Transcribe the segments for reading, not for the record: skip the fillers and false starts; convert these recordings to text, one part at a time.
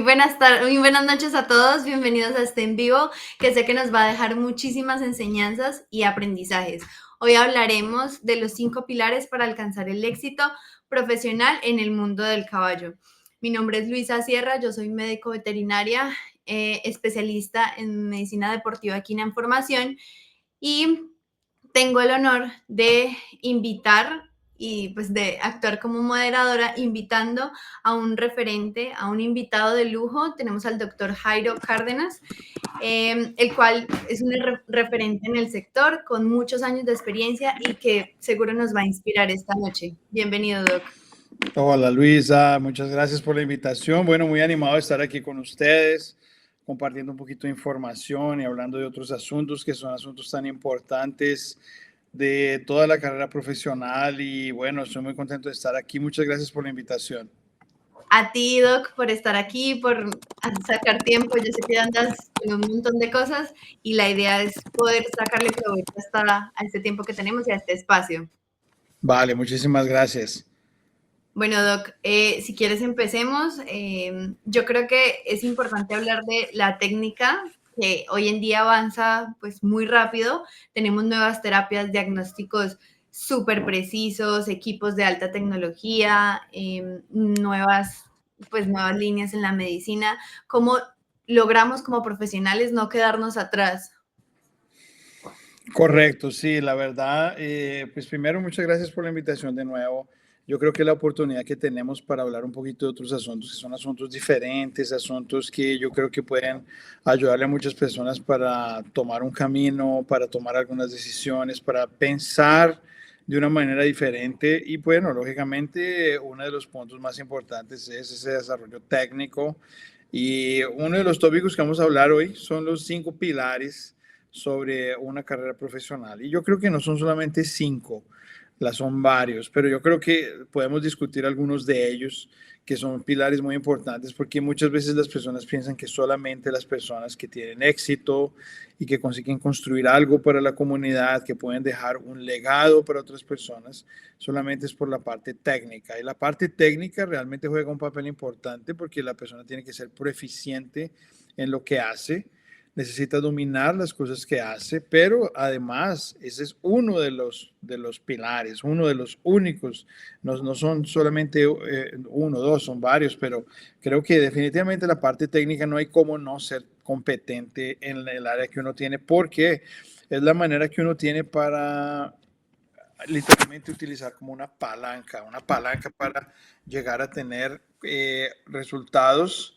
muy buenas noches a todos, bienvenidos a este en vivo que sé que nos va a dejar muchísimas enseñanzas y aprendizajes. Hoy hablaremos de los 5 pilares para alcanzar el éxito profesional en el mundo del caballo. Mi nombre es Luisa Sierra, yo soy médico veterinaria, especialista en medicina deportiva equina en formación y tengo el honor de invitar y pues de actuar como moderadora, invitando a un referente, a un invitado de lujo. Tenemos al doctor Jairo Cárdenas, el cual es un referente en el sector con muchos años de experiencia y que seguro nos va a inspirar esta noche. Bienvenido, Doc. Hola Luisa, muchas gracias por la invitación. Bueno, muy animado de estar aquí con ustedes, compartiendo un poquito de información y hablando de otros asuntos que son asuntos tan importantes de toda la carrera profesional y bueno, estoy muy contento de estar aquí. Muchas gracias por la invitación. A ti, Doc, por estar aquí, por sacar tiempo. Yo sé que andas en un montón de cosas y la idea es poder sacarle provecho a este tiempo que tenemos y a este espacio. Vale, muchísimas gracias. Bueno, Doc, si quieres empecemos. Yo creo que es importante hablar de la técnica que hoy en día avanza pues muy rápido. Tenemos nuevas terapias, diagnósticos súper precisos, equipos de alta tecnología, nuevas líneas en la medicina. ¿Cómo logramos como profesionales no quedarnos atrás? Correcto, sí, la verdad, pues primero muchas gracias por la invitación de nuevo. Yo creo que la oportunidad que tenemos para hablar un poquito de otros asuntos, que son asuntos diferentes, asuntos que yo creo que pueden ayudarle a muchas personas para tomar un camino, para tomar algunas decisiones, para pensar de una manera diferente. Y bueno, lógicamente, uno de los puntos más importantes es ese desarrollo técnico. Y uno de los tópicos que vamos a hablar hoy son los 5 pilares sobre una carrera profesional. Y yo creo que no son solamente 5, las son varios, pero yo creo que podemos discutir algunos de ellos que son pilares muy importantes porque muchas veces las personas piensan que solamente las personas que tienen éxito y que consiguen construir algo para la comunidad, que pueden dejar un legado para otras personas, solamente es por la parte técnica. Y la parte técnica realmente juega un papel importante porque la persona tiene que ser proeficiente en lo que hace, necesita dominar las cosas que hace, pero además ese es uno de los pilares, uno de los únicos, no son solamente uno, dos, son varios, pero creo que definitivamente la parte técnica no hay cómo no ser competente en el área que uno tiene, porque es la manera que uno tiene para literalmente utilizar como una palanca para llegar a tener resultados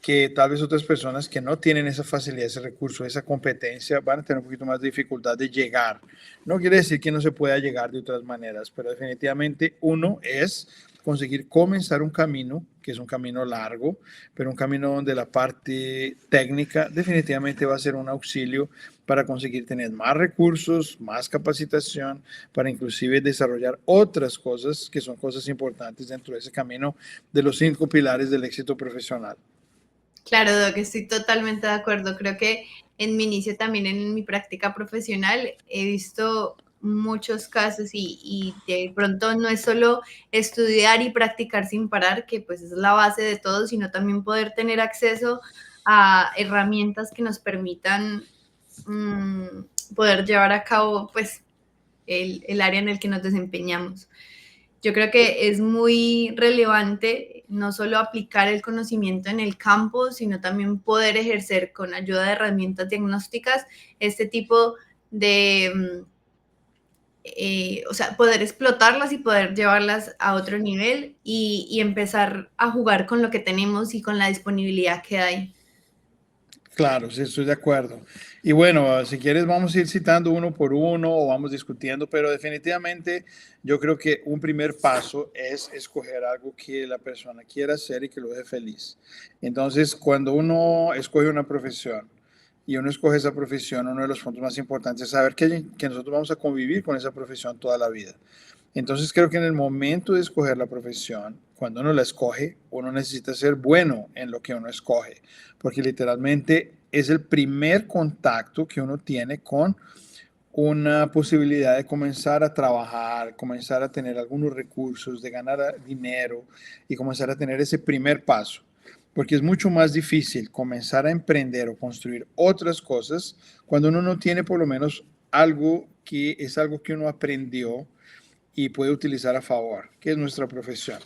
que tal vez otras personas que no tienen esa facilidad, ese recurso, esa competencia, van a tener un poquito más de dificultad de llegar. No quiere decir que no se pueda llegar de otras maneras, pero definitivamente uno es conseguir comenzar un camino, que es un camino largo, pero un camino donde la parte técnica definitivamente va a ser un auxilio para conseguir tener más recursos, más capacitación, para inclusive desarrollar otras cosas que son cosas importantes dentro de ese camino de los 5 pilares del éxito profesional. Claro, Doc, estoy totalmente de acuerdo. Creo que en mi inicio también en mi práctica profesional he visto muchos casos y de pronto no es solo estudiar y practicar sin parar, que pues es la base de todo, sino también poder tener acceso a herramientas que nos permitan poder llevar a cabo pues el área en el que nos desempeñamos. Yo creo que es muy relevante no solo aplicar el conocimiento en el campo, sino también poder ejercer con ayuda de herramientas diagnósticas este tipo de, o sea, poder explotarlas y poder llevarlas a otro nivel y empezar a jugar con lo que tenemos y con la disponibilidad que hay. Claro, sí, estoy de acuerdo. Y bueno, si quieres vamos a ir citando uno por uno o vamos discutiendo, pero definitivamente yo creo que un primer paso es escoger algo que la persona quiera hacer y que lo deje feliz. Entonces, cuando uno escoge una profesión y uno escoge esa profesión, uno de los puntos más importantes es saber que nosotros vamos a convivir con esa profesión toda la vida. Entonces creo que en el momento de escoger la profesión, cuando uno la escoge, uno necesita ser bueno en lo que uno escoge, porque literalmente es el primer contacto que uno tiene con una posibilidad de comenzar a trabajar, comenzar a tener algunos recursos, de ganar dinero y comenzar a tener ese primer paso. porque es mucho más difícil comenzar a emprender o construir otras cosas cuando uno no tiene por lo menos algo que es algo que uno aprendió y puede utilizar a favor, que es nuestra profesión.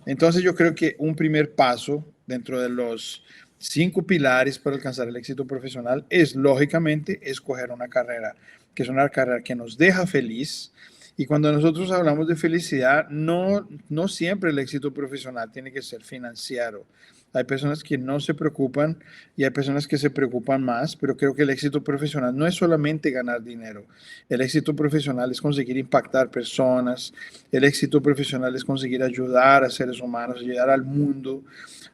Entonces yo creo que un primer paso dentro de los 5 pilares para alcanzar el éxito profesional es, lógicamente, escoger una carrera, que es una carrera que nos deja feliz. Y cuando nosotros hablamos de felicidad, no siempre el éxito profesional tiene que ser financiero. Hay personas que no se preocupan y hay personas que se preocupan más, pero creo que el éxito profesional no es solamente ganar dinero. El éxito profesional es conseguir impactar personas. El éxito profesional es conseguir ayudar a seres humanos, ayudar al mundo,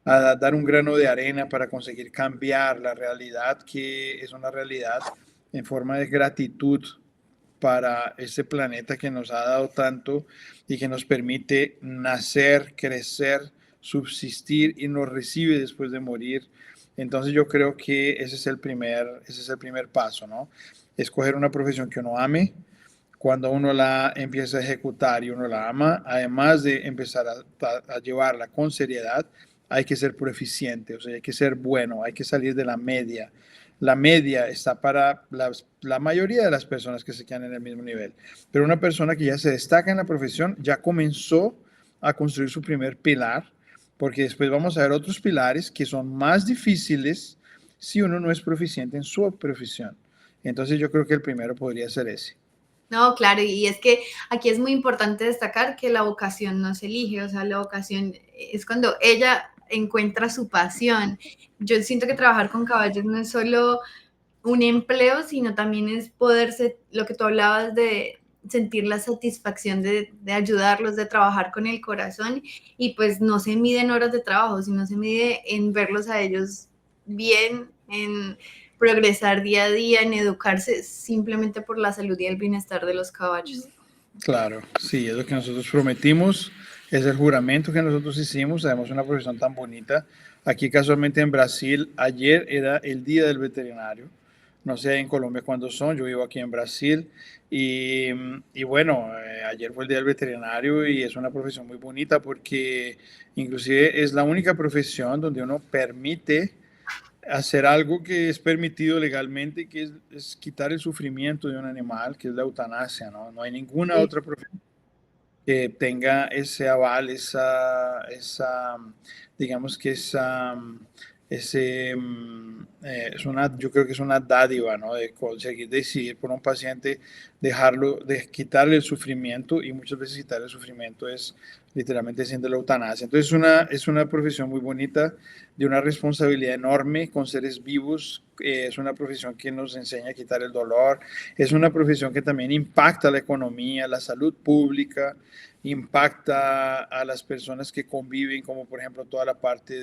a dar un grano de arena para conseguir cambiar la realidad, que es una realidad en forma de gratitud para este planeta que nos ha dado tanto y que nos permite nacer, crecer, subsistir y nos recibe después de morir. Entonces yo creo que ese es el primer paso, ¿no? Escoger una profesión que uno ame. Cuando uno la empieza a ejecutar y uno la ama, además de empezar a llevarla con seriedad, hay que ser proficiente, o sea, hay que ser bueno, hay que salir de la media. La media está para la mayoría de las personas que se quedan en el mismo nivel. Pero una persona que ya se destaca en la profesión ya comenzó a construir su primer pilar, porque después vamos a ver otros pilares que son más difíciles si uno no es proficiente en su profesión. Entonces yo creo que el primero podría ser ese. No, claro, y es que aquí es muy importante destacar que la vocación no se elige, o sea, la vocación es cuando ella encuentra su pasión. Yo siento que trabajar con caballos no es solo un empleo, sino también es poderse, lo que tú hablabas de sentir la satisfacción de ayudarlos, de trabajar con el corazón, y pues no se mide en horas de trabajo, sino se mide en verlos a ellos bien, en progresar día a día, en educarse simplemente por la salud y el bienestar de los caballos. Claro, sí, es lo que nosotros prometimos, es el juramento que nosotros hicimos, además una profesión tan bonita. Aquí casualmente en Brasil, ayer era el Día del Veterinario, no sé en Colombia cuándo son, yo vivo aquí en Brasil y, y bueno, ayer fue el Día del Veterinario y es una profesión muy bonita porque inclusive es la única profesión donde uno permite hacer algo que es permitido legalmente, que es quitar el sufrimiento de un animal, que es la eutanasia, ¿no? No hay ninguna Sí. otra profesión que tenga ese aval, digamos que es una, yo creo que es una dádiva, ¿no? De conseguir decidir por un paciente, dejarlo, de quitarle el sufrimiento y muchas veces quitarle el sufrimiento es literalmente haciendo la eutanasia. Entonces es una profesión muy bonita, de una responsabilidad enorme con seres vivos, es una profesión que nos enseña a quitar el dolor, es una profesión que también impacta la economía, la salud pública, impacta a las personas que conviven, como por ejemplo toda la parte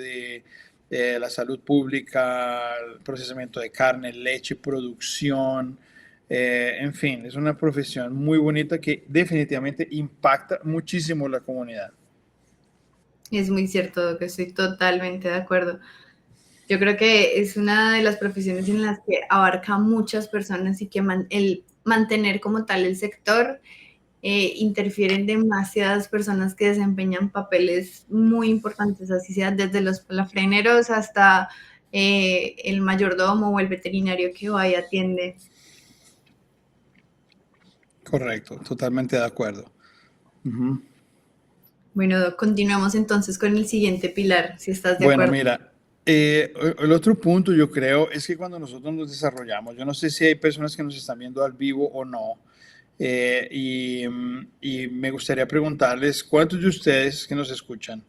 de la salud pública, el procesamiento de carne, leche, producción, en fin, es una profesión muy bonita que definitivamente impacta muchísimo la comunidad. Es muy cierto, que estoy totalmente de acuerdo. Yo creo que es una de las profesiones en las que abarca muchas personas y que el mantener como tal el sector interfieren demasiadas personas que desempeñan papeles muy importantes, así sea desde los palafreneros hasta el mayordomo o el veterinario que va y atiende. Correcto, totalmente de acuerdo. Ujú. Bueno, continuamos entonces con el siguiente pilar, si estás de Bueno, acuerdo. mira, el otro punto yo creo es que cuando nosotros nos desarrollamos, yo no sé si hay personas que nos están viendo al vivo o no, y me gustaría preguntarles, ¿cuántos de ustedes que nos escuchan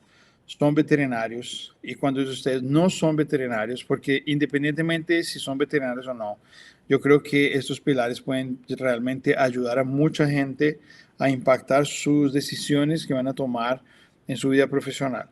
son veterinarios y cuántos de ustedes no son veterinarios? Porque independientemente si son veterinarios o no, yo creo que estos pilares pueden realmente ayudar a mucha gente a impactar sus decisiones que van a tomar en su vida profesional.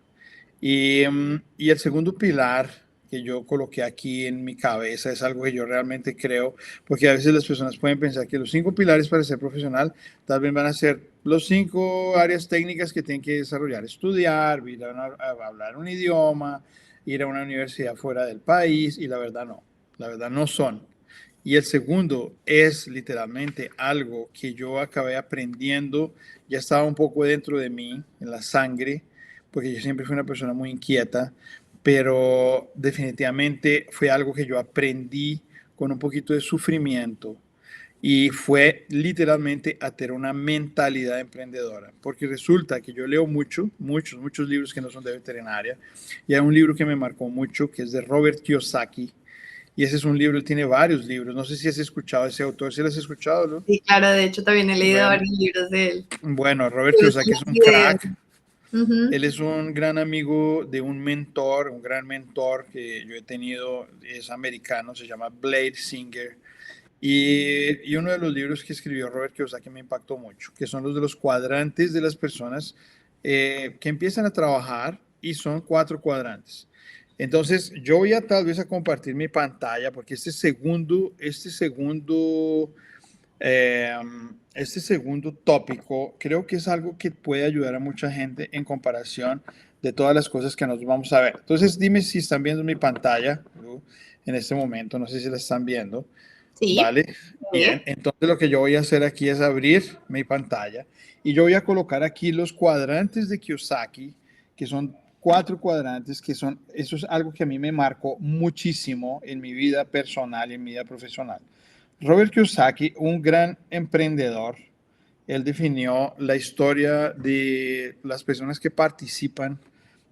Y el segundo pilar que yo coloqué aquí en mi cabeza es algo que yo realmente creo, porque a veces las personas pueden pensar que los 5 pilares para ser profesional tal vez van a ser los 5 áreas técnicas que tienen que desarrollar, estudiar, ir a hablar un idioma, ir a una universidad fuera del país, y la verdad no son. Y el segundo es literalmente algo que yo acabé aprendiendo, ya estaba un poco dentro de mí, en la sangre, porque yo siempre fui una persona muy inquieta, pero definitivamente fue algo que yo aprendí con un poquito de sufrimiento y fue literalmente a tener una mentalidad emprendedora, porque resulta que yo leo muchos libros que no son de veterinaria, y hay un libro que me marcó mucho que es de Robert Kiyosaki, y ese es un libro, él tiene varios libros, no sé si has escuchado a ese autor, ¿sí lo has escuchado, no? Sí, claro, de hecho también he leído Bueno, varios libros de él. bueno, Robert Me gustan Kiyosaki es las un ideas. crack. Ujú. Él es un gran amigo de un mentor, un gran mentor que yo he tenido, es americano, se llama Blade Singer. Y uno de los libros que escribió Robert Kiyosaki me impactó mucho, que son los de los cuadrantes de las personas que empiezan a trabajar, y son 4 cuadrantes. Entonces, yo voy a tal vez a compartir mi pantalla porque eh, este segundo tópico creo que es algo que puede ayudar a mucha gente en comparación de todas las cosas que nos vamos a ver. Entonces, dime si están viendo mi pantalla en este momento, no sé si la están viendo. Sí, Vale, sí. bien. Entonces lo que yo voy a hacer aquí es abrir mi pantalla y yo voy a colocar aquí los cuadrantes de Kiyosaki, que son 4 cuadrantes, eso es algo que a mí me marcó muchísimo en mi vida personal y en mi vida profesional. Robert Kiyosaki, un gran emprendedor, él definió la historia de las personas que participan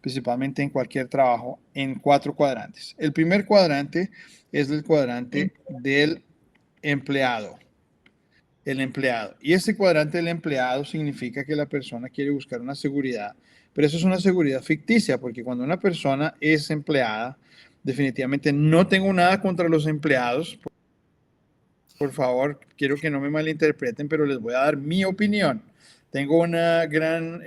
principalmente en cualquier trabajo en 4 cuadrantes. El primer cuadrante es el cuadrante del empleado, el empleado. Y este cuadrante del empleado significa que la persona quiere buscar una seguridad, pero eso es una seguridad ficticia, porque cuando una persona es empleada, definitivamente no tengo nada contra los empleados, por favor, quiero que no me malinterpreten, pero les voy a dar mi opinión. Tengo una gran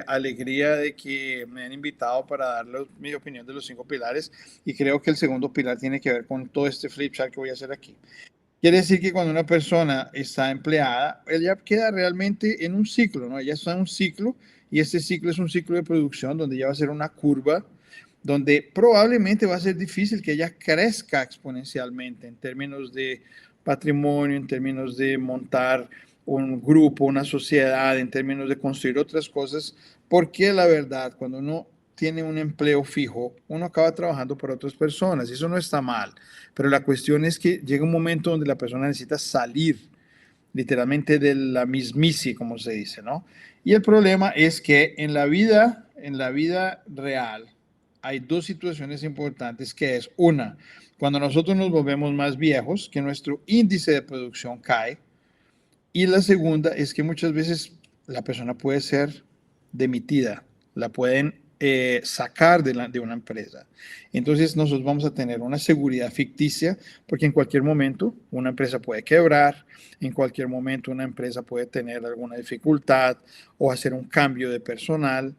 alegría de que me han invitado para darles mi opinión de los 5 pilares, y creo que el segundo pilar tiene que ver con todo este flip chart que voy a hacer aquí. Quiere decir que cuando una persona está empleada, ella queda realmente en un ciclo, ¿no? Ella está en un ciclo, y este ciclo es un ciclo de producción donde ella va a ser una curva, donde probablemente va a ser difícil que ella crezca exponencialmente en términos de patrimonio, en términos de montar un grupo, una sociedad, en términos de construir otras cosas, porque la verdad, cuando uno tiene un empleo fijo, uno acaba trabajando para otras personas, y eso no está mal. Pero la cuestión es que llega un momento donde la persona necesita salir literalmente de la mismicie, como se dice, ¿no? Y el problema es que en la vida real, hay 2 situaciones importantes, que es una, cuando nosotros nos volvemos más viejos, que nuestro índice de producción cae, y la segunda es que muchas veces la persona puede ser demitida, la pueden sacar de una empresa. Entonces nosotros vamos a tener una seguridad ficticia, porque en cualquier momento una empresa puede quebrar, en cualquier momento una empresa puede tener alguna dificultad o hacer un cambio de personal,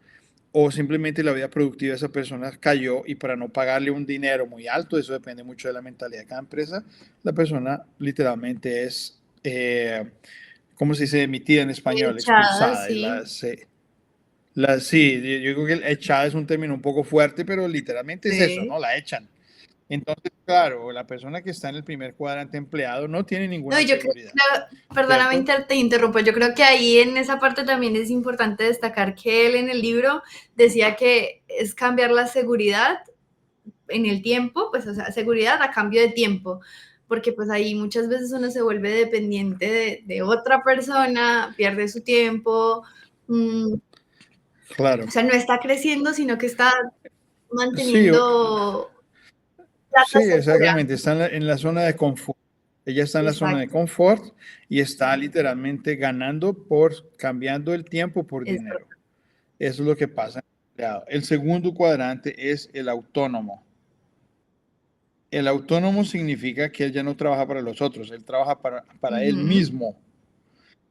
o simplemente la vida productiva de esa persona cayó, y para no pagarle un dinero muy alto, eso depende mucho de la mentalidad de cada empresa, la persona literalmente es ¿cómo se dice emitida en español? Echada, Expulsada. sí. Sí, yo creo que echada es un término un poco fuerte, pero literalmente es eso, Sí. ¿no? La echan. Entonces, claro, la persona que está en el primer cuadrante empleado no tiene No, ninguna y yo creo, seguridad, perdóname, ¿cierto? te interrumpo, yo creo que ahí en esa parte también es importante destacar que él en el libro decía que es cambiar la seguridad en el tiempo, pues o sea, seguridad a cambio de tiempo, porque pues ahí muchas veces uno se vuelve dependiente de otra persona, pierde su tiempo, Claro. o sea, no está creciendo, sino que está Sí, manteniendo plata sí, segura. exactamente. Está en la zona de confort. Ella está en la zona de Exacto, confort y está literalmente ganando por cambiando el tiempo por es dinero. verdad. Eso es lo que pasa. El segundo cuadrante es el autónomo. El autónomo significa que él ya no trabaja para los otros, él trabaja para él Ujú. mismo.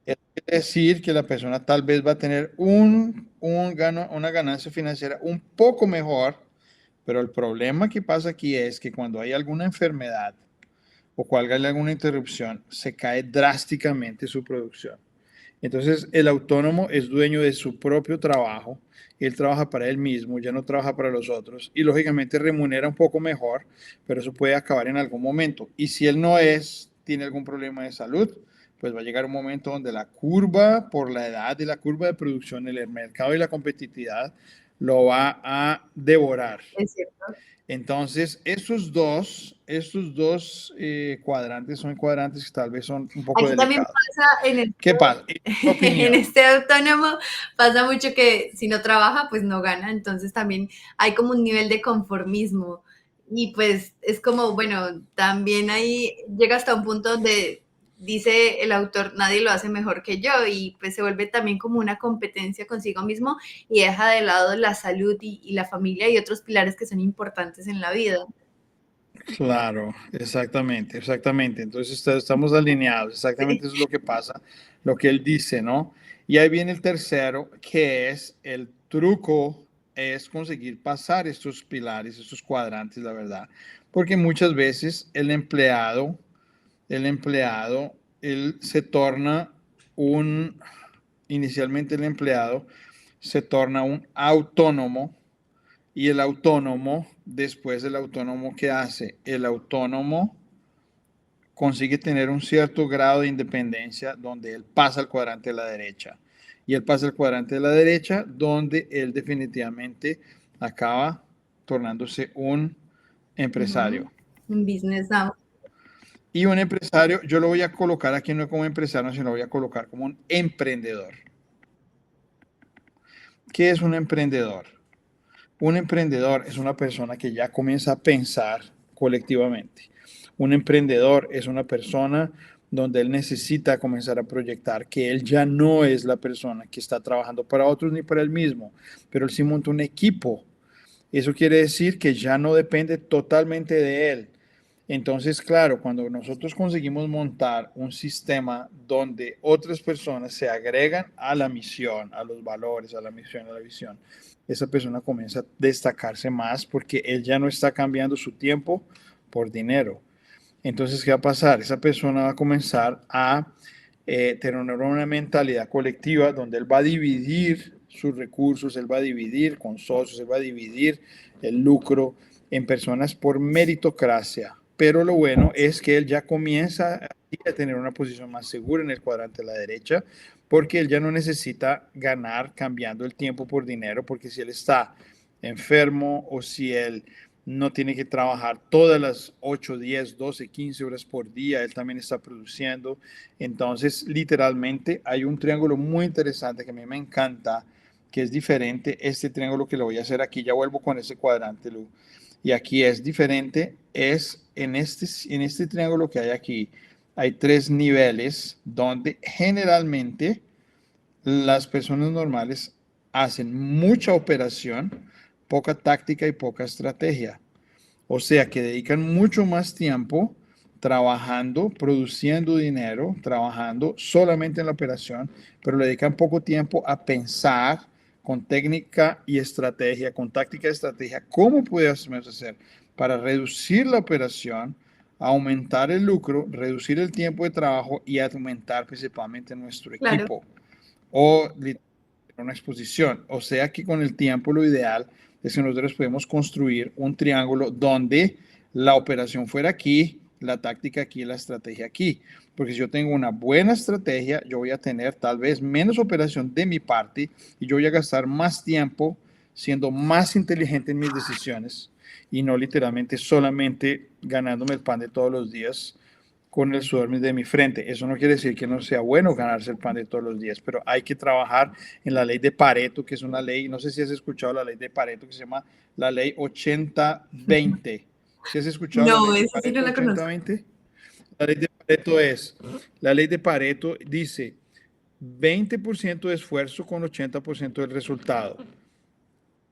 Es decir, que la persona tal vez va a tener una ganancia financiera un poco mejor, pero el problema que pasa aquí es que cuando hay alguna enfermedad o cuando hay alguna interrupción, se cae drásticamente su producción. Entonces, el autónomo es dueño de su propio trabajo, él trabaja para él mismo, ya no trabaja para los otros, y lógicamente remunera un poco mejor, pero eso puede acabar en algún momento. Y si él no tiene algún problema de salud, pues va a llegar un momento donde la curva por la edad y la curva de producción, el mercado y la competitividad lo va a devorar. Es cierto. Entonces, estos dos cuadrantes son cuadrantes que tal vez son un poco Aquí también delicados. pasa ¿Qué pasa? En tu en opinión. este autónomo pasa mucho que si no trabaja, pues no gana. Entonces también hay como un nivel de conformismo. Y pues es como, bueno, también ahí llega hasta un punto donde dice el autor, nadie lo hace mejor que yo, y pues se vuelve también como una competencia consigo mismo y deja de lado la salud y la familia y otros pilares que son importantes en la vida. Claro, exactamente, exactamente. Entonces estamos alineados, exactamente Sí. eso es lo que pasa, lo que él dice, ¿no? Y ahí viene el tercero, que es el truco, es conseguir pasar estos pilares, estos cuadrantes, la verdad. Porque muchas veces el empleado, él se torna inicialmente el empleado se torna un autónomo y el autónomo, después del autónomo, ¿qué hace? El autónomo consigue tener un cierto grado de independencia donde él pasa al cuadrante de la derecha. Y él pasa al cuadrante de la derecha donde él definitivamente acaba tornándose un Ujú. empresario. Un business now. Y un empresario, yo lo voy a colocar aquí no como empresario, sino lo voy a colocar como un emprendedor. ¿Qué es un emprendedor? Un emprendedor es una persona que ya comienza a pensar colectivamente. Un emprendedor es una persona donde él necesita comenzar a proyectar que él ya no es la persona que está trabajando para otros ni para él mismo, pero él sí monta un equipo. Eso quiere decir que ya no depende totalmente de él. Entonces, claro, cuando nosotros conseguimos montar un sistema donde otras personas se agregan a la misión, a los valores, a la misión, a la visión, esa persona comienza a destacarse más porque él ya no está cambiando su tiempo por dinero. Entonces, ¿qué va a pasar? Esa persona va a comenzar a tener una mentalidad colectiva donde él va a dividir sus recursos, él va a dividir con socios, él va a dividir el lucro en personas por meritocracia. Pero lo bueno es que él ya comienza a tener una posición más segura en el cuadrante de la derecha, porque él ya no necesita ganar cambiando el tiempo por dinero, porque si él está enfermo o si él no tiene que trabajar todas las 8, 10, 12, 15 horas por día, él también está produciendo. Entonces, literalmente, hay un triángulo muy interesante que a mí me encanta, que es diferente. Este triángulo que lo voy a hacer aquí, ya vuelvo con ese cuadrante, Lu. Y aquí es diferente, es en este triángulo que hay aquí, hay tres niveles donde generalmente las personas normales hacen mucha operación, poca táctica y poca estrategia. O sea que dedican mucho más tiempo trabajando, produciendo dinero, trabajando solamente en la operación, pero le dedican poco tiempo a pensar con técnica y estrategia, con táctica y estrategia, cómo podemos hacer para reducir la operación, aumentar el lucro, reducir el tiempo de trabajo y aumentar principalmente nuestro Claro. equipo o una exposición. O sea que con el tiempo lo ideal es que nosotros podemos construir un triángulo donde la operación fuera aquí, la táctica aquí, la estrategia aquí. Porque si yo tengo una buena estrategia, yo voy a tener tal vez menos operación de mi parte y yo voy a gastar más tiempo siendo más inteligente en mis decisiones y no literalmente solamente ganándome el pan de todos los días con el sudor de mi frente. Eso no quiere decir que no sea bueno ganarse el pan de todos los días, pero hay que trabajar en la ley de Pareto, que es una ley, no sé si has escuchado la ley de Pareto, que se llama la ley 80-20. ¿Si has escuchado la ley No, de esa sí no Pareto la conozco. 80-20? La ley de Pareto la ley de Pareto dice 20% de esfuerzo con 80% del resultado.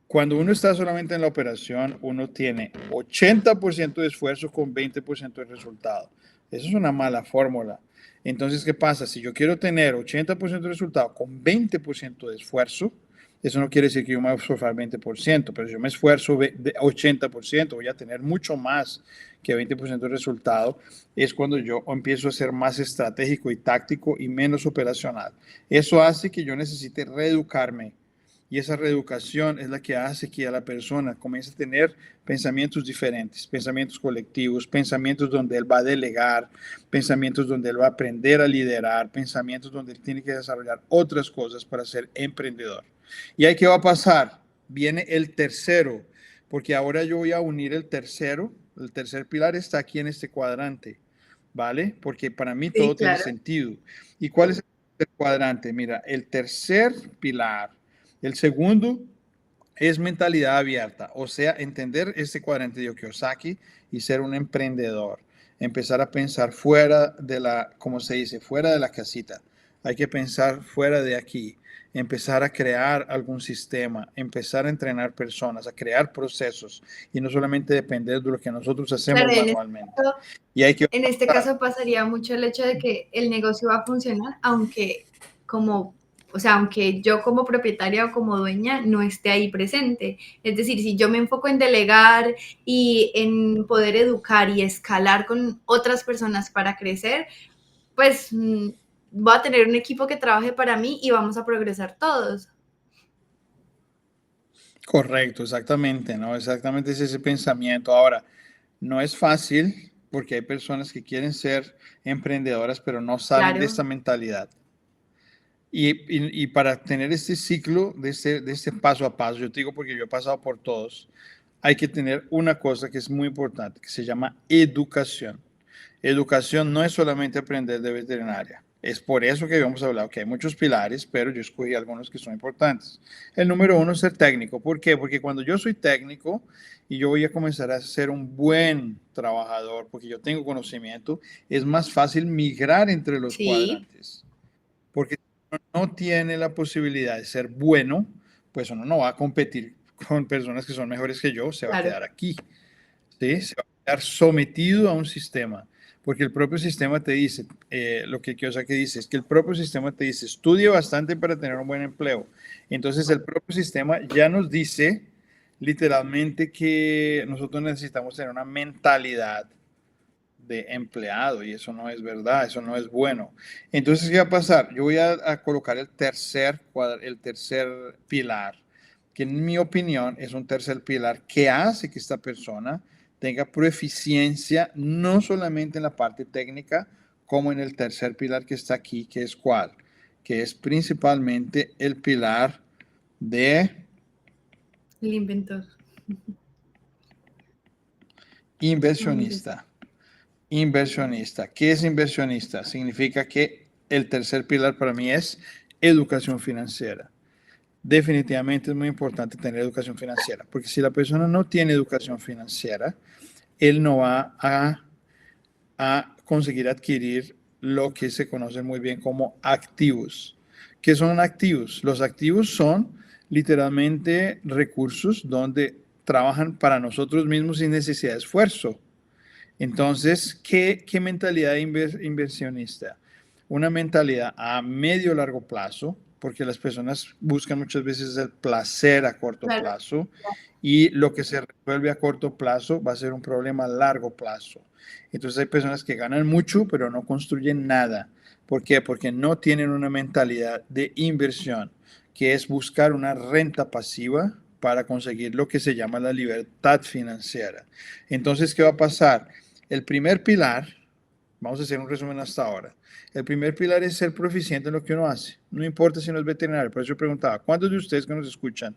Cuando uno está solamente en la operación, uno tiene 80% de esfuerzo con 20% de resultado. Eso es una mala fórmula. Entonces, ¿qué pasa? Si yo quiero tener 80% de resultado con 20% de esfuerzo, eso no quiere decir que yo me voy a esforzar 20%, pero si yo me esfuerzo de 80%, voy a tener mucho más que 20% de resultado. Es cuando yo empiezo a ser más estratégico y táctico y menos operacional. Eso hace que yo necesite reeducarme Y esa reeducación es la que hace que a la persona comience a tener pensamientos diferentes, pensamientos colectivos, pensamientos donde él va a delegar, pensamientos donde él va a aprender a liderar, pensamientos donde él tiene que desarrollar otras cosas para ser emprendedor. ¿Y ahí qué va a pasar? Viene el tercero, porque ahora yo voy a unir el tercero. El tercer pilar está aquí en este cuadrante, ¿vale? Porque para mí Sí, todo tiene claro. sentido. ¿Y cuál es el cuadrante? Mira, el tercer pilar, el segundo es mentalidad abierta, o sea, entender este cuadrante de Kiyosaki y ser un emprendedor. Empezar a pensar fuera de la, como se dice, fuera de la casita. Hay que pensar fuera de aquí, empezar a crear algún sistema, empezar a entrenar personas, a crear procesos y no solamente depender de lo que nosotros Claro, hacemos manualmente. caso, Y hay que en este caso pasaría mucho el hecho de que el negocio va a funcionar, aunque como, o sea, aunque yo como propietaria o como dueña no esté ahí presente. Es decir, si yo me enfoco en delegar y en poder educar y escalar con otras personas para crecer, pues voy a tener un equipo que trabaje para mí y vamos a progresar todos. correcto, exactamente, ¿no? Exactamente es ese pensamiento. Ahora, no es fácil porque hay personas que quieren ser emprendedoras, pero no salen de Claro, esta mentalidad. Y para tener este ciclo, de este paso a paso, yo te digo porque yo he pasado por todos, hay que tener una cosa que es muy importante, que se llama educación. Educación no es solamente aprender de veterinaria. Es por eso que habíamos hablado que hay muchos pilares, pero yo escogí algunos que son importantes. El número uno es ser técnico. ¿Por qué? Porque cuando yo soy técnico y yo voy a comenzar a ser un buen trabajador, porque yo tengo conocimiento, es más fácil migrar entre los sí, cuadrantes. Porque si uno no tiene la posibilidad de ser bueno, pues uno no va a competir con personas que son mejores que yo, se va a claro. quedar aquí. ¿Sí? Se va a quedar sometido a un sistema, porque el propio sistema te dice, lo que Kiyosaki dice, es que el propio sistema te dice, estudie bastante para tener un buen empleo. Entonces el propio sistema ya nos dice literalmente que nosotros necesitamos tener una mentalidad de empleado y eso no es verdad, eso no es bueno. Entonces, ¿qué va a pasar? Yo voy a colocar el tercer pilar, que en mi opinión es un tercer pilar que hace que esta persona tenga proficiencia no solamente en la parte técnica, como en el tercer pilar que está aquí, que es cuál, que es principalmente el pilar de El inventor. inversionista. Inversionista. ¿Qué es inversionista? Significa que el tercer pilar para mí es educación financiera. Definitivamente es muy importante tener educación financiera, porque si la persona no tiene educación financiera, él no va a conseguir adquirir lo que se conoce muy bien como activos. ¿Qué son activos? Los activos son literalmente recursos donde trabajan para nosotros mismos sin necesidad de esfuerzo. Entonces, ¿qué mentalidad de inversionista? Una mentalidad a medio largo plazo, porque las personas buscan muchas veces el placer a corto Claro, plazo y lo que se resuelve a corto plazo va a ser un problema a largo plazo. Entonces hay personas que ganan mucho pero no construyen nada. ¿Por qué? Porque no tienen una mentalidad de inversión, que es buscar una renta pasiva para conseguir lo que se llama la libertad financiera. Entonces, ¿qué va a pasar? El primer pilar, vamos a hacer un resumen hasta ahora. El primer pilar es ser proficiente en lo que uno hace. No importa si no es veterinario. Por eso yo preguntaba, ¿cuántos de ustedes que nos escuchan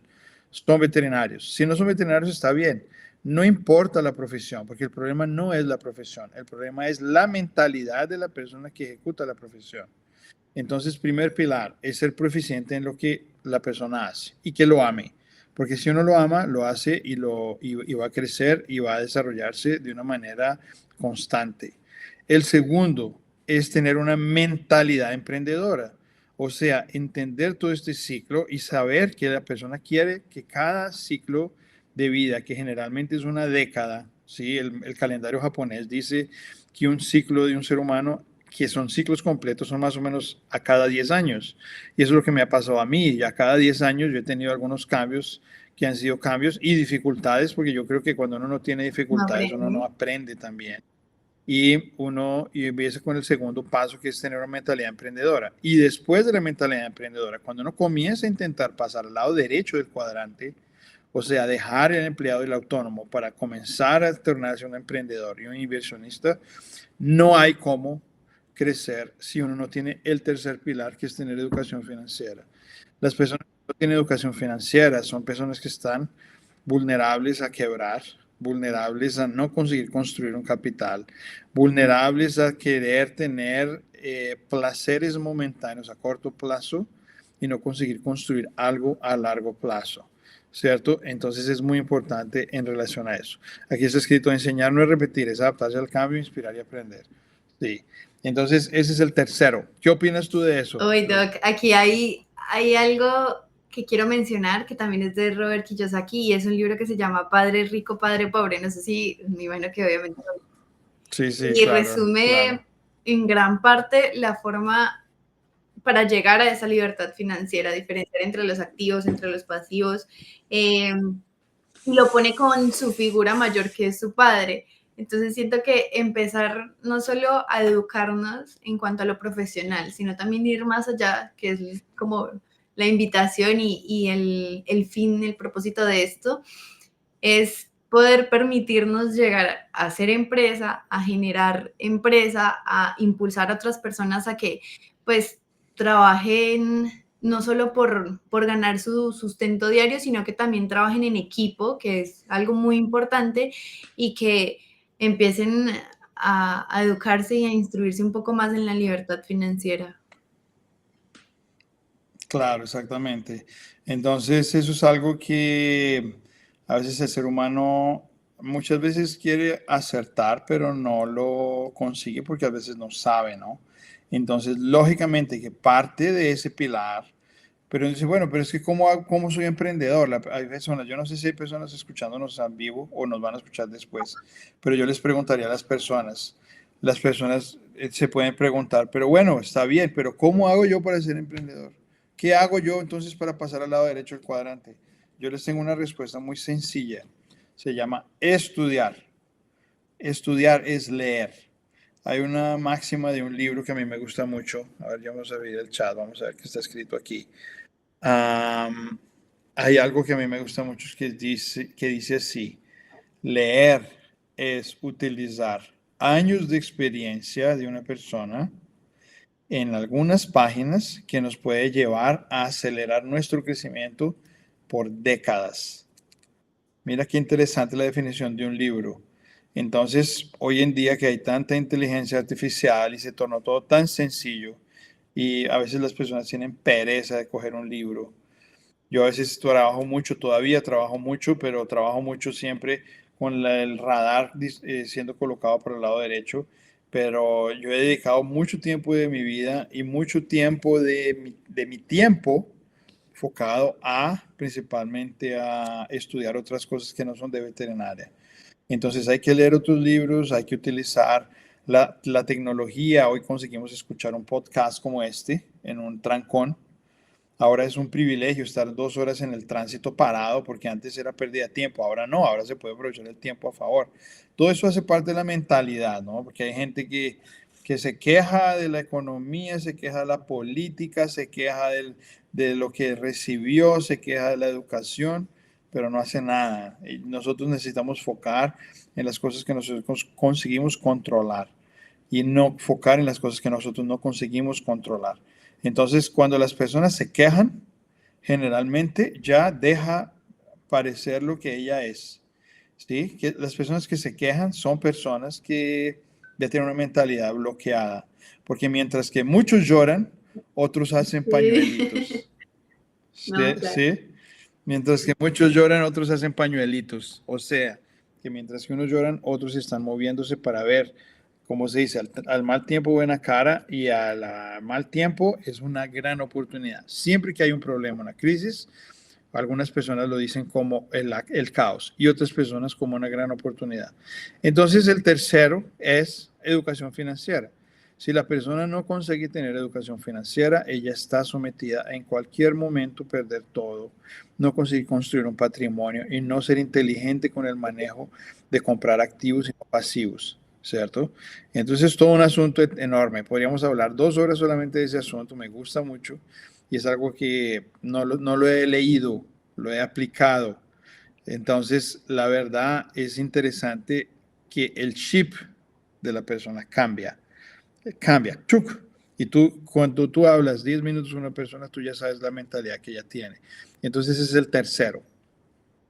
son veterinarios? Si no son veterinarios, está bien. No importa la profesión, porque el problema no es la profesión. El problema es la mentalidad de la persona que ejecuta la profesión. Entonces, primer pilar es ser proficiente en lo que la persona hace y que lo ame. Porque si uno lo ama, lo hace y va a crecer y va a desarrollarse de una manera constante. El segundo es tener una mentalidad emprendedora. O sea, entender todo este ciclo y saber que la persona quiere que cada ciclo de vida, que generalmente es una década, ¿sí? El calendario japonés dice que un ciclo de un ser humano que son ciclos completos, son más o menos a cada 10 años. Y eso es lo que me ha pasado a mí. Y a cada 10 años yo he tenido algunos cambios que han sido cambios y dificultades, porque yo creo que cuando uno no tiene no dificultades, uno no aprende. aprende también. y empieza con el segundo paso, que es tener una mentalidad emprendedora. Y después de la mentalidad emprendedora, cuando uno comienza a intentar pasar al lado derecho del cuadrante, o sea, dejar el empleado y el autónomo para comenzar a tornarse un emprendedor y un inversionista, no hay cómo crecer si uno no tiene el tercer pilar, que es tener educación financiera. Las personas que no tienen educación financiera son personas que están vulnerables a quebrar, vulnerables a no conseguir construir un capital, vulnerables a querer tener placeres momentáneos a corto plazo y no conseguir construir algo a largo plazo, ¿cierto? Entonces es muy importante en relación a eso. Aquí está escrito: enseñar no es repetir, es adaptarse al cambio, inspirar y aprender. Sí. Entonces ese es el tercero. ¿Qué opinas tú de eso? Hoy, Doc, aquí hay algo que quiero mencionar que también es de Robert Kiyosaki y es un libro que se llama Padre Rico, Padre Pobre. No sé si, me imagino que obviamente. Sí, sí, Y claro, claro. resume en gran parte la forma para llegar a esa libertad financiera, diferenciar entre los activos, entre los pasivos, y lo pone con su figura mayor, que es su padre. Entonces siento que empezar no solo a educarnos en cuanto a lo profesional, sino también ir más allá, que es como la invitación y el fin, el propósito de esto, es poder permitirnos llegar a ser empresa, a generar empresa, a impulsar a otras personas a que pues trabajen no solo por ganar su sustento diario, sino que también trabajen en equipo, que es algo muy importante, y que empiecen a educarse y a instruirse un poco más en la libertad financiera. Claro, exactamente. Entonces, eso es algo que a veces el ser humano muchas veces quiere acertar, pero no lo consigue porque a veces no sabe, ¿no? Entonces, lógicamente que parte de ese pilar, pero dice, bueno, pero es que ¿cómo soy emprendedor? Hay personas, yo no sé si hay personas escuchándonos en vivo o nos van a escuchar después, pero yo les preguntaría a las personas se pueden preguntar, pero bueno, está bien, pero ¿cómo hago yo para ser emprendedor? ¿Qué hago yo entonces para pasar al lado derecho del cuadrante? Yo les tengo una respuesta muy sencilla. Se llama estudiar. Estudiar es leer. Hay una máxima de un libro que a mí me gusta mucho. A ver, ya vamos a abrir el chat, vamos a ver qué está escrito aquí. Um, Hay algo que a mí me gusta mucho que dice así: leer es utilizar años de experiencia de una persona en algunas páginas que nos puede llevar a acelerar nuestro crecimiento por décadas. Mira qué interesante la definición de un libro. Entonces, hoy en día que hay tanta inteligencia artificial y se tornó todo tan sencillo y a veces las personas tienen pereza de coger un libro. Yo a veces trabajo mucho, todavía trabajo mucho, pero trabajo mucho siempre con el radar siendo colocado por el lado derecho. Pero yo he dedicado mucho tiempo de mi vida y mucho tiempo de mi tiempo enfocado a principalmente a estudiar otras cosas que no son de veterinaria. Entonces hay que leer otros libros, hay que utilizar la tecnología. Hoy conseguimos escuchar un podcast como este en un trancón. Ahora es un privilegio estar 2 horas en el tránsito parado, porque antes era pérdida de tiempo, ahora no, ahora se puede aprovechar el tiempo a favor. Todo eso hace parte de la mentalidad, ¿no? Porque hay gente que se queja de la economía, se queja de la política, se queja de lo que recibió, se queja de la educación, pero no hace nada. Y nosotros necesitamos focar en las cosas que nosotros conseguimos controlar y no focar en las cosas que nosotros no conseguimos controlar. Entonces, cuando las personas se quejan, generalmente ya deja parecer lo que ella es. ¿Sí? Que las personas que se quejan son personas que ya tienen una mentalidad bloqueada. Porque mientras que muchos lloran, otros hacen Sí. pañuelitos. No, ¿Sí? claro. ¿Sí? Mientras que muchos lloran, otros hacen pañuelitos. O sea, que mientras que unos lloran, otros están moviéndose para ver, como se dice, al mal tiempo buena cara, y al mal tiempo es una gran oportunidad. Siempre que hay un problema, una crisis, algunas personas lo dicen como el caos y otras personas como una gran oportunidad. Entonces, el tercero es educación financiera. Si la persona no consigue tener educación financiera, ella está sometida a en cualquier momento perder todo, no conseguir construir un patrimonio y no ser inteligente con el manejo de comprar activos y no pasivos. ¿cierto? Entonces, todo un asunto enorme. Podríamos hablar 2 horas solamente de ese asunto, me gusta mucho y es algo que no lo he leído, lo he aplicado. Entonces, la verdad es interesante que el chip de la persona cambia, ¡chuc! Y tú, cuando tú hablas 10 minutos con una persona, tú ya sabes la mentalidad que ella tiene. Entonces, ese es el tercero.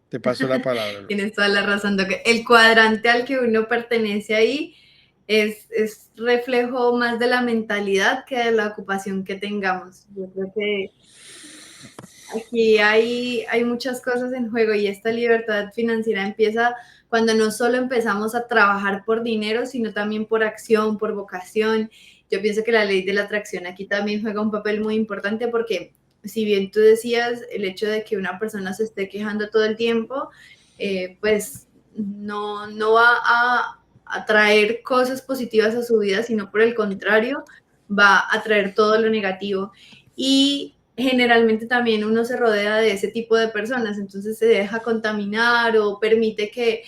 Te paso la palabra, Luz. Tienes toda la razón, que el cuadrante al que uno pertenece ahí es reflejo más de la mentalidad que de la ocupación que tengamos. Yo creo que aquí hay muchas cosas en juego y esta libertad financiera empieza cuando no solo empezamos a trabajar por dinero, sino también por acción, por vocación. Yo pienso que la ley de la atracción aquí también juega un papel muy importante porque si bien tú decías el hecho de que una persona se esté quejando todo el tiempo, pues no va a traer cosas positivas a su vida, sino por el contrario, va a traer todo lo negativo. Y generalmente también uno se rodea de ese tipo de personas, entonces se deja contaminar o permite que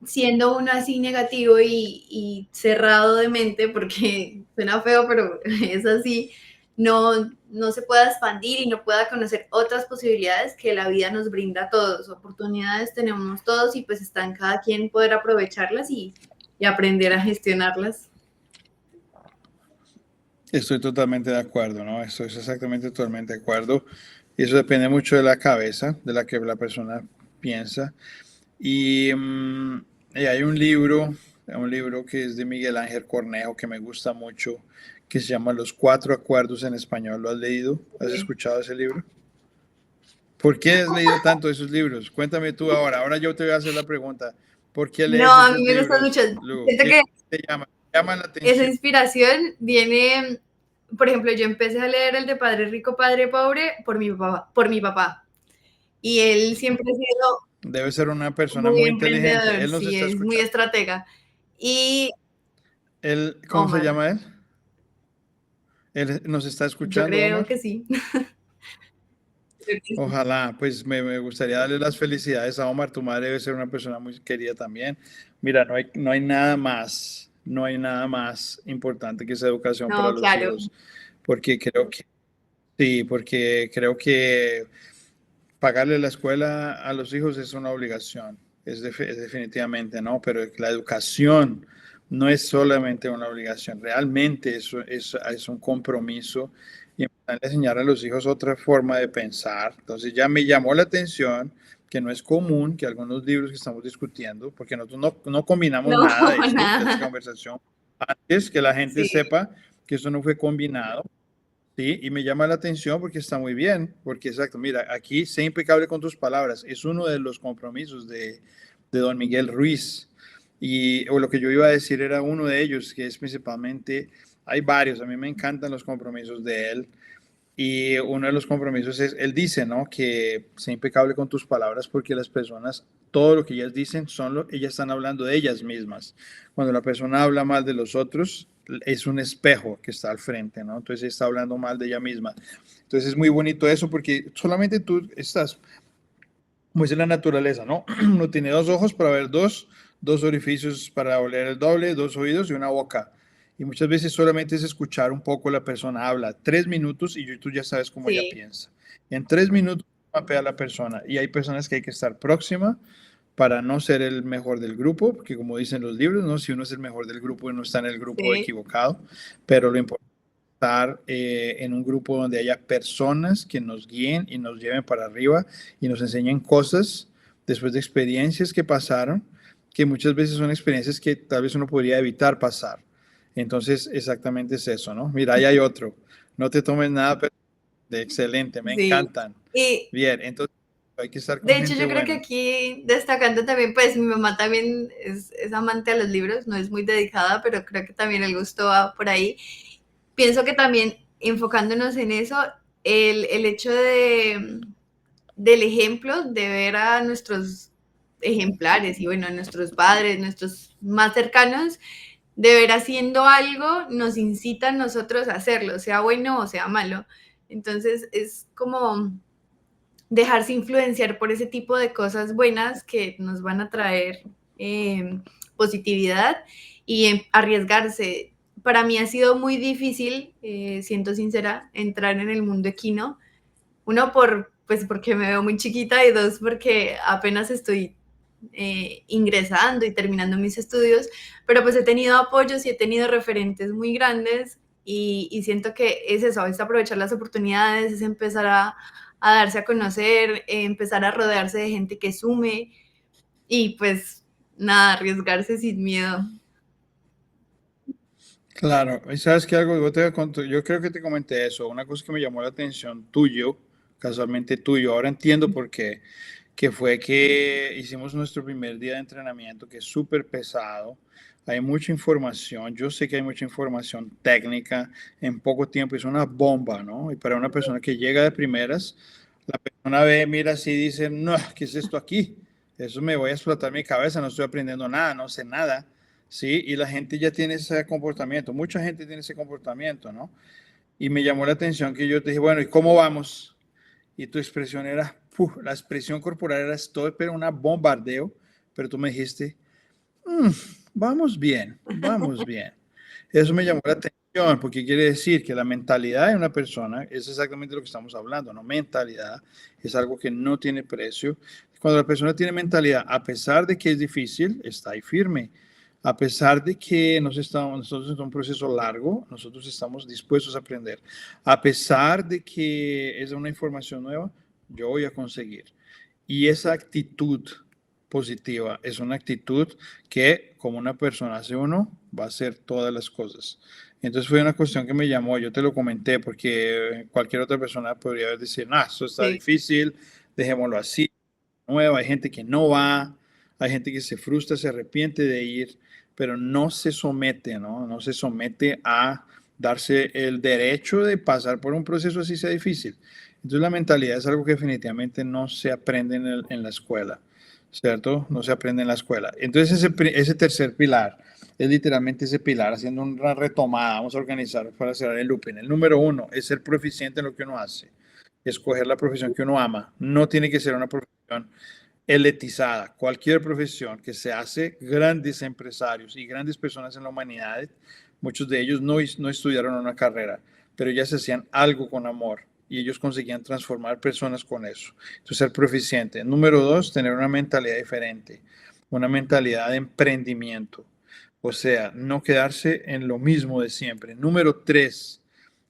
siendo uno así negativo y cerrado de mente, porque suena feo, pero es así, no se pueda expandir y no pueda conocer otras posibilidades que la vida nos brinda a todos. Oportunidades tenemos todos y pues está en cada quien poder aprovecharlas y aprender a gestionarlas. Estoy totalmente de acuerdo, ¿no? Estoy exactamente totalmente de acuerdo. Y eso depende mucho de la cabeza, de la que la persona piensa. Y, y hay un libro que es de Miguel Ángel Cornejo que me gusta mucho, que se llama Los Cuatro Acuerdos en Español. ¿Lo has leído? ¿Has escuchado ese libro? ¿Por qué has leído tanto esos libros? Cuéntame tú ahora. Ahora yo te voy a hacer la pregunta. ¿Por qué No, lees a mí esos me gusta mucho. libros, Lugo? Siento ¿Qué que te llama? ¿Te llama la esa atención? inspiración viene, por ejemplo, yo empecé a leer el de Padre Rico, Padre Pobre por mi papá. Y él siempre ha sido Debe ser una persona muy muy inteligente. emprendedor, Él nos sí, está es muy escuchando. estratega. Y Él, ¿cómo se Omar, llama él? Él nos está yo escuchando, creo Omar. que sí. Creo que sí. Ojalá, pues me gustaría darle las felicidades a Omar. Tu madre debe ser una persona muy querida también. Mira, no hay nada más, no hay nada más importante que esa educación para No, los claro. hijos, porque creo que, sí, porque creo que pagarle la escuela a los hijos es una obligación, es definitivamente, ¿no? Pero la educación no es solamente una obligación, realmente es un compromiso y empezar a enseñar a los hijos otra forma de pensar. Entonces ya me llamó la atención que no es común que algunos libros que estamos discutiendo, porque nosotros no combinamos No, nada de esto, de esta nada. conversación, antes que la gente Sí, sepa que esto no fue combinado. Sí, y me llama la atención porque está muy bien, porque exacto, mira, aquí sé impecable con tus palabras, es uno de los compromisos de don Miguel Ruiz. Y o lo que yo iba a decir era uno de ellos, que es principalmente, hay varios, a mí me encantan los compromisos de él. Y uno de los compromisos es, él dice, ¿no? Que sea impecable con tus palabras porque las personas, todo lo que ellas dicen, ellas están hablando de ellas mismas. Cuando la persona habla mal de los otros, es un espejo que está al frente, ¿no? Entonces está hablando mal de ella misma. Entonces es muy bonito eso porque solamente tú estás, como dice la naturaleza, ¿no? Uno tiene dos ojos para ver dos orificios para oler el doble, dos oídos y una boca. Y muchas veces solamente es escuchar un poco la persona habla, 3 minutos y tú ya sabes cómo ella sí, piensa. En 3 minutos mapea a la persona y hay personas que hay que estar próxima para no ser el mejor del grupo, porque como dicen los libros, ¿no? Si uno es el mejor del grupo, uno está en el grupo sí. equivocado, pero lo importante estar en un grupo donde haya personas que nos guíen y nos lleven para arriba y nos enseñen cosas después de experiencias que pasaron, que muchas veces son experiencias que tal vez uno podría evitar pasar. Entonces, exactamente es eso, ¿no? Mira, ahí hay otro. No te tomes nada de excelente, me Sí. encantan. Y Bien, entonces hay que estar con de hecho gente yo creo que buena. aquí destacando también, pues mi mamá también es amante de los libros, no es muy dedicada, pero creo que también el gusto va por ahí. Pienso que también enfocándonos en eso, el hecho del ejemplo, de ver a nuestros ejemplares y bueno, a nuestros padres, nuestros más cercanos, de ver haciendo algo, nos incita a nosotros a hacerlo, sea bueno o sea malo. Entonces es como dejarse influenciar por ese tipo de cosas buenas que nos van a traer positividad y arriesgarse. Para mí ha sido muy difícil, siento sincera, entrar en el mundo equino. Uno, pues porque me veo muy chiquita y dos, porque apenas estoy ingresando y terminando mis estudios, pero pues he tenido apoyos y he tenido referentes muy grandes y siento que es eso, es aprovechar las oportunidades, es empezar a darse a conocer, empezar a rodearse de gente que sume y pues nada, arriesgarse sin miedo. Claro, y sabes que algo, yo creo que te comenté eso, una cosa que me llamó la atención tuyo, casualmente tuyo, ahora entiendo por qué, que fue que hicimos nuestro primer día de entrenamiento, que es súper pesado, hay mucha información, yo sé que hay mucha información técnica en poco tiempo, es una bomba, ¿no? Y para una persona que llega de primeras, la persona ve, mira así y dice, no, ¿qué es esto aquí? Eso me voy a explotar mi cabeza, no estoy aprendiendo nada, no sé nada. Sí, y la gente ya tiene ese comportamiento, mucha gente tiene ese comportamiento, ¿no? Y me llamó la atención que yo te dije, bueno, ¿y cómo vamos? Y tu expresión era, la expresión corporal era, estoy, pero una bombardeo, pero tú me dijiste, "Mm, vamos bien, vamos bien". Eso me llamó la atención, porque quiere decir que la mentalidad de una persona es exactamente lo que estamos hablando, ¿no? Mentalidad es algo que no tiene precio. Cuando la persona tiene mentalidad, a pesar de que es difícil, está ahí firme. A pesar de que nosotros en un proceso largo, nosotros estamos dispuestos a aprender. A pesar de que es una información nueva, yo voy a conseguir. Y esa actitud positiva es una actitud que, como una persona hace uno, va a hacer todas las cosas. Entonces fue una cuestión que me llamó, yo te lo comenté, porque cualquier otra persona podría decir, no, esto está Sí. difícil, dejémoslo así, nueva, hay gente que no va, hay gente que se frustra, se arrepiente de ir, pero no se somete, ¿no? No se somete a darse el derecho de pasar por un proceso así sea difícil. Entonces la mentalidad es algo que definitivamente no se aprende en la escuela, ¿cierto? No se aprende en la escuela. Entonces ese tercer pilar es literalmente ese pilar, haciendo una retomada, vamos a organizar para cerrar el looping. El número uno es ser proficiente en lo que uno hace, escoger la profesión que uno ama. No tiene que ser una profesión elitizada. Cualquier profesión que se hace, grandes empresarios y grandes personas en la humanidad, muchos de ellos no estudiaron una carrera, pero ya se hacían algo con amor y ellos conseguían transformar personas con eso. Entonces, ser proficiente. Número dos, tener una mentalidad diferente, una mentalidad de emprendimiento. O sea, no quedarse en lo mismo de siempre. Número tres,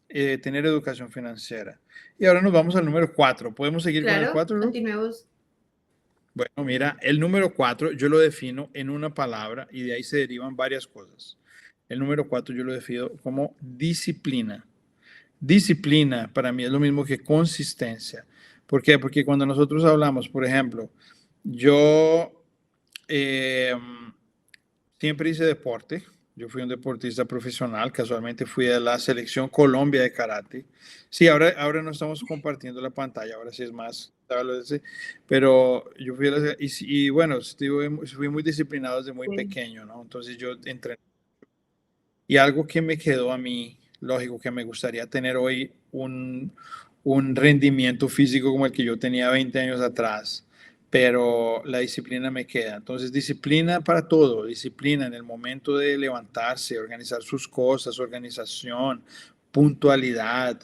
tener educación financiera. Y ahora nos vamos al número cuatro. ¿Podemos seguir con el Claro, cuatro, Ru? continuemos. Bueno, mira, el número cuatro yo lo defino en una palabra y de ahí se derivan varias cosas. El número cuatro yo lo defino como disciplina. Disciplina para mí es lo mismo que consistencia. ¿Por qué? Porque cuando nosotros hablamos, por ejemplo, yo eh, siempre hice deporte. Yo fui un deportista profesional, casualmente fui a la selección Colombia de karate. Sí, ahora no estamos compartiendo la pantalla, ahora sí es más, pero yo fui a la, y bueno, fui muy disciplinado desde muy Sí. pequeño, ¿no? Entonces yo entrené. Y algo que me quedó a mí, lógico, que me gustaría tener hoy un rendimiento físico como el que yo tenía 20 años atrás, pero la disciplina me queda. Entonces, disciplina para todo, disciplina en el momento de levantarse, organizar sus cosas, organización, puntualidad,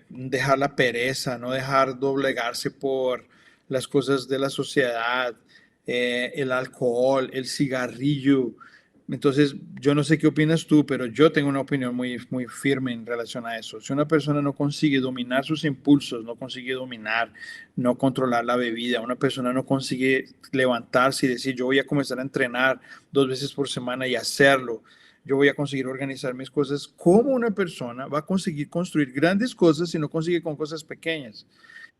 dejar la pereza, no dejar doblegarse por las cosas de la sociedad, el alcohol, el cigarrillo. Entonces, yo no sé qué opinas tú, pero yo tengo una opinión muy firme en relación a eso. Si una persona no consigue dominar sus impulsos, no consigue dominar, no controlar la bebida, una persona no consigue levantarse y decir, yo voy a comenzar a entrenar 2 veces por semana y hacerlo, yo voy a conseguir organizar mis cosas, ¿cómo una persona va a conseguir construir grandes cosas si no consigue con cosas pequeñas?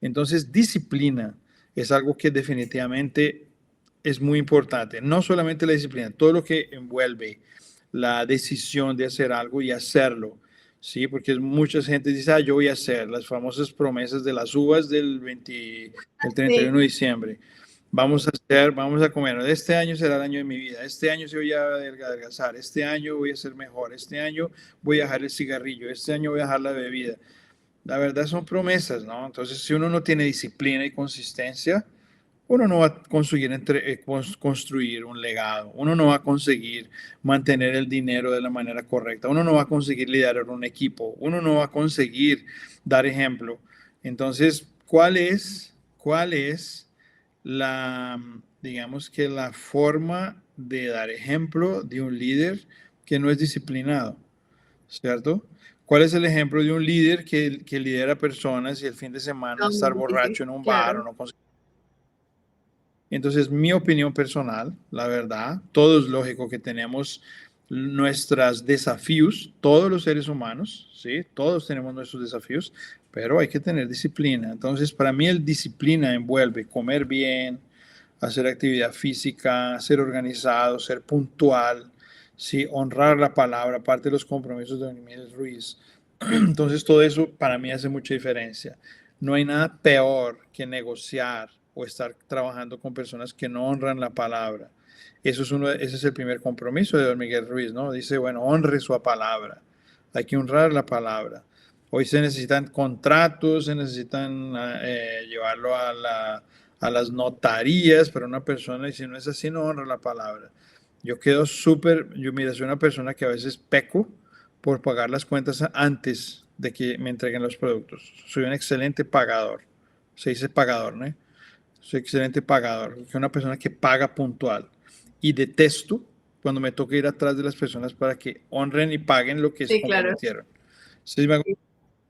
Entonces, disciplina es algo que definitivamente es muy importante. No solamente la disciplina, todo lo que envuelve la decisión de hacer algo y hacerlo. Sí, porque mucha gente dice, yo voy a hacer las famosas promesas de las uvas del 31 Sí, de diciembre. Vamos a hacer, vamos a comer. Este año será el año de mi vida. Este año sí voy a adelgazar. Este año voy a ser mejor. Este año voy a dejar el cigarrillo. Este año voy a dejar la bebida. La verdad son promesas, ¿no? Entonces, si uno no tiene disciplina y consistencia, uno no va a conseguir construir un legado, uno no va a conseguir mantener el dinero de la manera correcta, uno no va a conseguir liderar un equipo, uno no va a conseguir dar ejemplo. Entonces, ¿cuál es la, digamos que la forma de dar ejemplo de un líder que no es disciplinado? ¿Cierto? ¿Cuál es el ejemplo de un líder que lidera personas y el fin de semana No, muy estar difícil, borracho en un bar o claro. no conseguir? Entonces, mi opinión personal, la verdad, todo es lógico que tenemos nuestros desafíos, todos los seres humanos, ¿sí? Todos tenemos nuestros desafíos, pero hay que tener disciplina. Entonces, para mí, el disciplina envuelve comer bien, hacer actividad física, ser organizado, ser puntual, ¿sí? Honrar la palabra, aparte de los compromisos de Don Miguel Ruiz. Entonces, todo eso para mí hace mucha diferencia. No hay nada peor que negociar o estar trabajando con personas que no honran la palabra. Ese es el primer compromiso de Don Miguel Ruiz, ¿no? Dice, bueno, honre su palabra. Hay que honrar la palabra. Hoy se necesitan contratos, se necesitan llevarlo a las notarías, pero una persona, y si no es así, no honra la palabra. Yo quedo súper, yo mira, soy una persona que a veces peco por pagar las cuentas antes de que me entreguen los productos. Soy un excelente pagador. Se dice pagador, ¿no? Soy excelente pagador. Soy una persona que paga puntual. Y detesto cuando me toca ir atrás de las personas para que honren y paguen lo que se Sí, claro. comprometieron. ¿Sí me hago?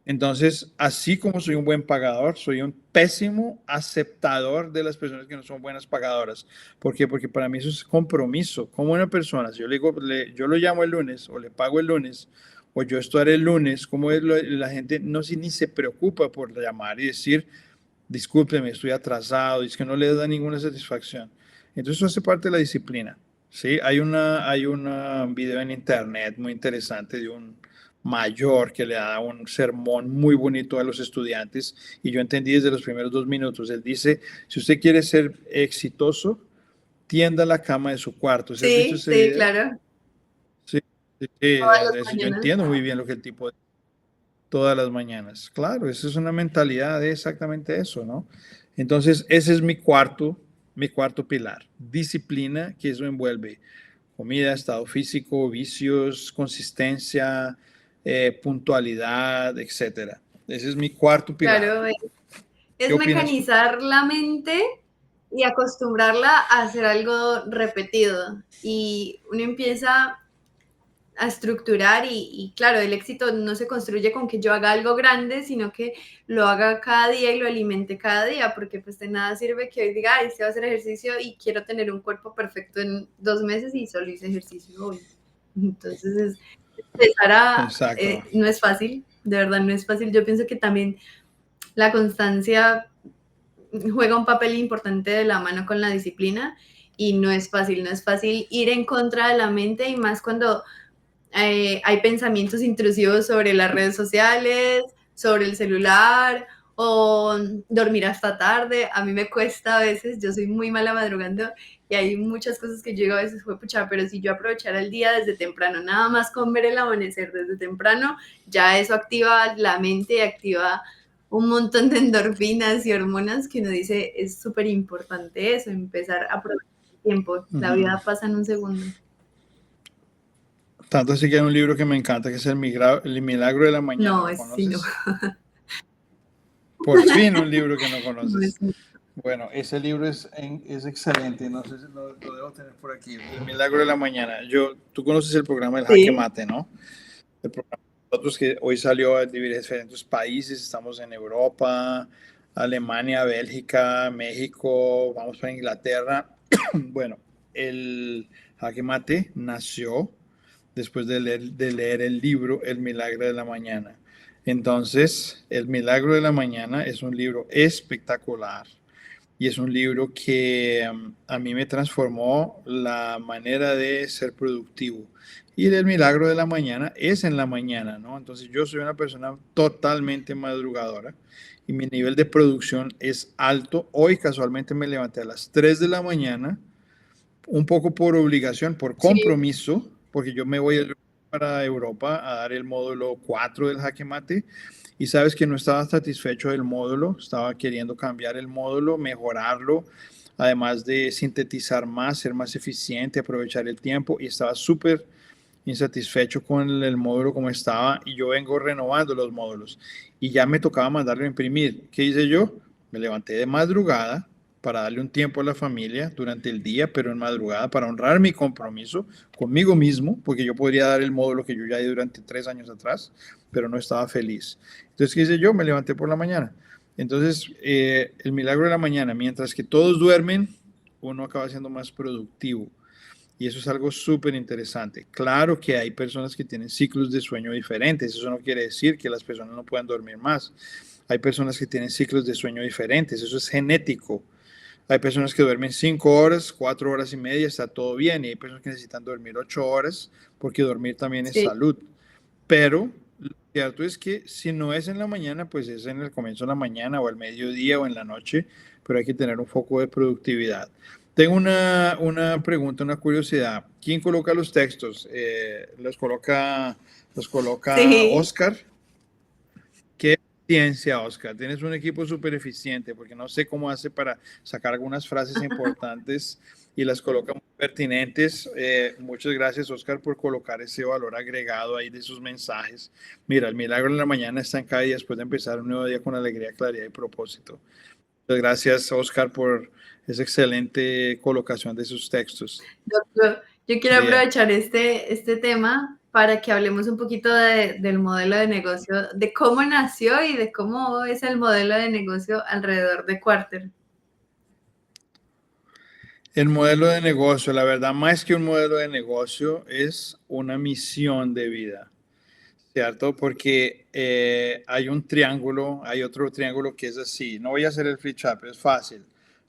Entonces, así como soy un buen pagador, soy un pésimo aceptador de las personas que no son buenas pagadoras. ¿Por qué? Porque para mí eso es compromiso. Como una persona, si yo le digo, yo lo llamo el lunes o le pago el lunes o yo estaré el lunes, como es la gente no ni se preocupa por llamar y decir, discúlpeme, estoy atrasado, y es que no le da ninguna satisfacción. Entonces eso hace parte de la disciplina. ¿Sí? Hay un video en internet muy interesante de un mayor que le da un sermón muy bonito a los estudiantes y yo entendí desde los primeros 2 minutos. Él dice, si usted quiere ser exitoso, tienda la cama de su cuarto. ¿Se has visto Sí, ese sí, video? claro. Sí, sí, Todas las yo mañanas. entiendo muy bien lo que el tipo de todas las mañanas. Claro, esa es una mentalidad de exactamente eso, ¿no? Entonces, ese es mi cuarto pilar. Disciplina, que eso envuelve comida, estado físico, vicios, consistencia, puntualidad, etcétera. Ese es mi cuarto pilar. Claro, ¿Qué es opinas tú? mecanizar la mente y acostumbrarla a hacer algo repetido. Y uno empieza a estructurar y claro, el éxito no se construye con que yo haga algo grande, sino que lo haga cada día y lo alimente cada día, porque pues de nada sirve que hoy diga, ay, se va a hacer ejercicio y quiero tener un cuerpo perfecto en 2 meses y solo hice ejercicio hoy. Entonces, empezar Exacto. no es fácil, de verdad no es fácil. Yo pienso que también la constancia juega un papel importante de la mano con la disciplina y no es fácil, no es fácil ir en contra de la mente y más cuando hay pensamientos intrusivos sobre las redes sociales, sobre el celular o dormir hasta tarde. A mí me cuesta a veces, yo soy muy mala madrugando y hay muchas cosas que yo digo a veces, fue pucha, pero si yo aprovechara el día desde temprano, nada más con ver el amanecer desde temprano, ya eso activa la mente, activa un montón de endorfinas y hormonas que uno dice, es súper importante eso, empezar a aprovechar el tiempo. La Ujú. vida pasa en un segundo. Tanto así que hay un libro que me encanta, que es El Milagro de la Mañana. No, ¿Lo es sí, no. conoces? Por fin un libro que no No conoces. es Bueno, ese libro es excelente, no sé si lo debo tener por aquí, El Milagro de la Mañana. Tú conoces el programa El Jaque sí, Mate, ¿no? El programa de nosotros que hoy salió a diferentes países, estamos en Europa, Alemania, Bélgica, México, vamos para Inglaterra. Bueno, el Jaque Mate nació después de leer el libro El Milagro de la Mañana. Entonces, El Milagro de la Mañana es un libro espectacular y es un libro que a mí me transformó la manera de ser productivo. Y el milagro de la mañana es en la mañana, ¿no? Entonces yo soy una persona totalmente madrugadora y mi nivel de producción es alto. Hoy casualmente me levanté a las 3 de la mañana, un poco por obligación, por sí, compromiso, porque yo me voy para Europa a dar el módulo 4 del Jaque Mate y sabes que no estaba satisfecho del módulo, estaba queriendo cambiar el módulo, mejorarlo, además de sintetizar más, ser más eficiente, aprovechar el tiempo, y estaba súper insatisfecho con el módulo como estaba, y yo vengo renovando los módulos y ya me tocaba mandarlo a imprimir. ¿Qué hice yo? Me levanté de madrugada para darle un tiempo a la familia durante el día, pero en madrugada para honrar mi compromiso conmigo mismo, porque yo podría dar el módulo que yo ya di durante 3 años atrás, pero no estaba feliz. Entonces, ¿qué hice yo? Me levanté por la mañana. Entonces, el milagro de la mañana, mientras que todos duermen, uno acaba siendo más productivo. Y eso es algo súper interesante. Claro que hay personas que tienen ciclos de sueño diferentes. Eso no quiere decir que las personas no puedan dormir más. Hay personas que tienen ciclos de sueño diferentes. Eso es genético. Hay personas que duermen 5 horas, 4 horas y media, está todo bien. Y hay personas que necesitan dormir 8 horas porque dormir también es Sí. salud. Pero lo cierto es que si no es en la mañana, pues es en el comienzo de la mañana o al mediodía o en la noche, pero hay que tener un foco de productividad. Tengo una pregunta, una curiosidad. ¿Quién coloca los textos? ¿Los coloca Sí. Oscar? ¿Qué eficiencia, Oscar? Tienes un equipo súper eficiente, porque no sé cómo hace para sacar algunas frases importantes y las coloca muy pertinentes. Muchas gracias, Oscar, por colocar ese valor agregado ahí de sus mensajes. Mira, el milagro en la mañana está en cada día después de empezar un nuevo día con alegría, claridad y propósito. Muchas gracias, Oscar, por esa excelente colocación de sus textos. Yo quiero Día. aprovechar este tema para que hablemos un poquito del modelo de negocio, de cómo nació y de cómo es el modelo de negocio alrededor de Quarter. El modelo de negocio, la verdad, más que un modelo de negocio, es una misión de vida. ¿Cierto? Porque hay un triángulo, hay otro triángulo que es así. No voy a hacer el flip chart, es fácil.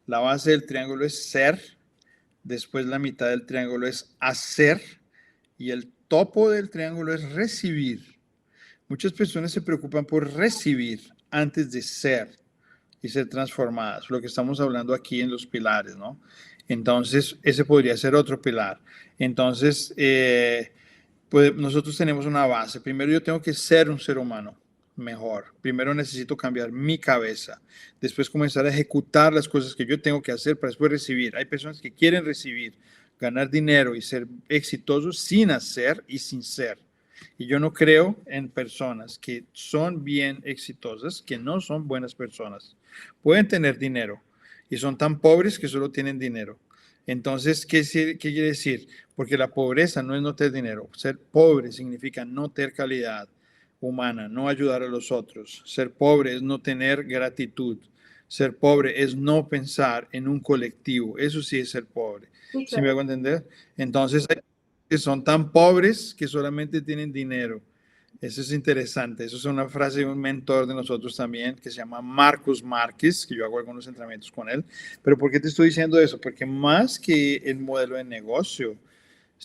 La base del triángulo es ser, después la mitad del triángulo es hacer y el topo del triángulo es recibir. Muchas personas se preocupan por recibir antes de ser y ser transformadas, lo que estamos hablando aquí en los pilares, ¿no? Entonces, ese podría ser otro pilar. Entonces, pues nosotros tenemos una base. Primero yo tengo que ser un ser humano mejor. Primero necesito cambiar mi cabeza. Después comenzar a ejecutar las cosas que yo tengo que hacer para después recibir. Hay personas que quieren recibir, ganar dinero y ser exitosos sin hacer y sin ser. Y yo no creo en personas que son bien exitosas, que no son buenas personas. Pueden tener dinero y son tan pobres que solo tienen dinero. Entonces, ¿qué quiere decir? Porque la pobreza no es no tener dinero. Ser pobre significa no tener calidad humana, no ayudar a los otros. Ser pobre es no tener gratitud. Ser pobre es no pensar en un colectivo. Eso sí es ser pobre. Sí, ¿Sí me claro. hago entender? Entonces, hay que son tan pobres que solamente tienen dinero. Eso es interesante. Eso es una frase de un mentor de nosotros también que se llama Marcus Márquez, que yo hago algunos entrenamientos con él. Pero ¿por qué te estoy diciendo eso? Porque más que el modelo de negocio,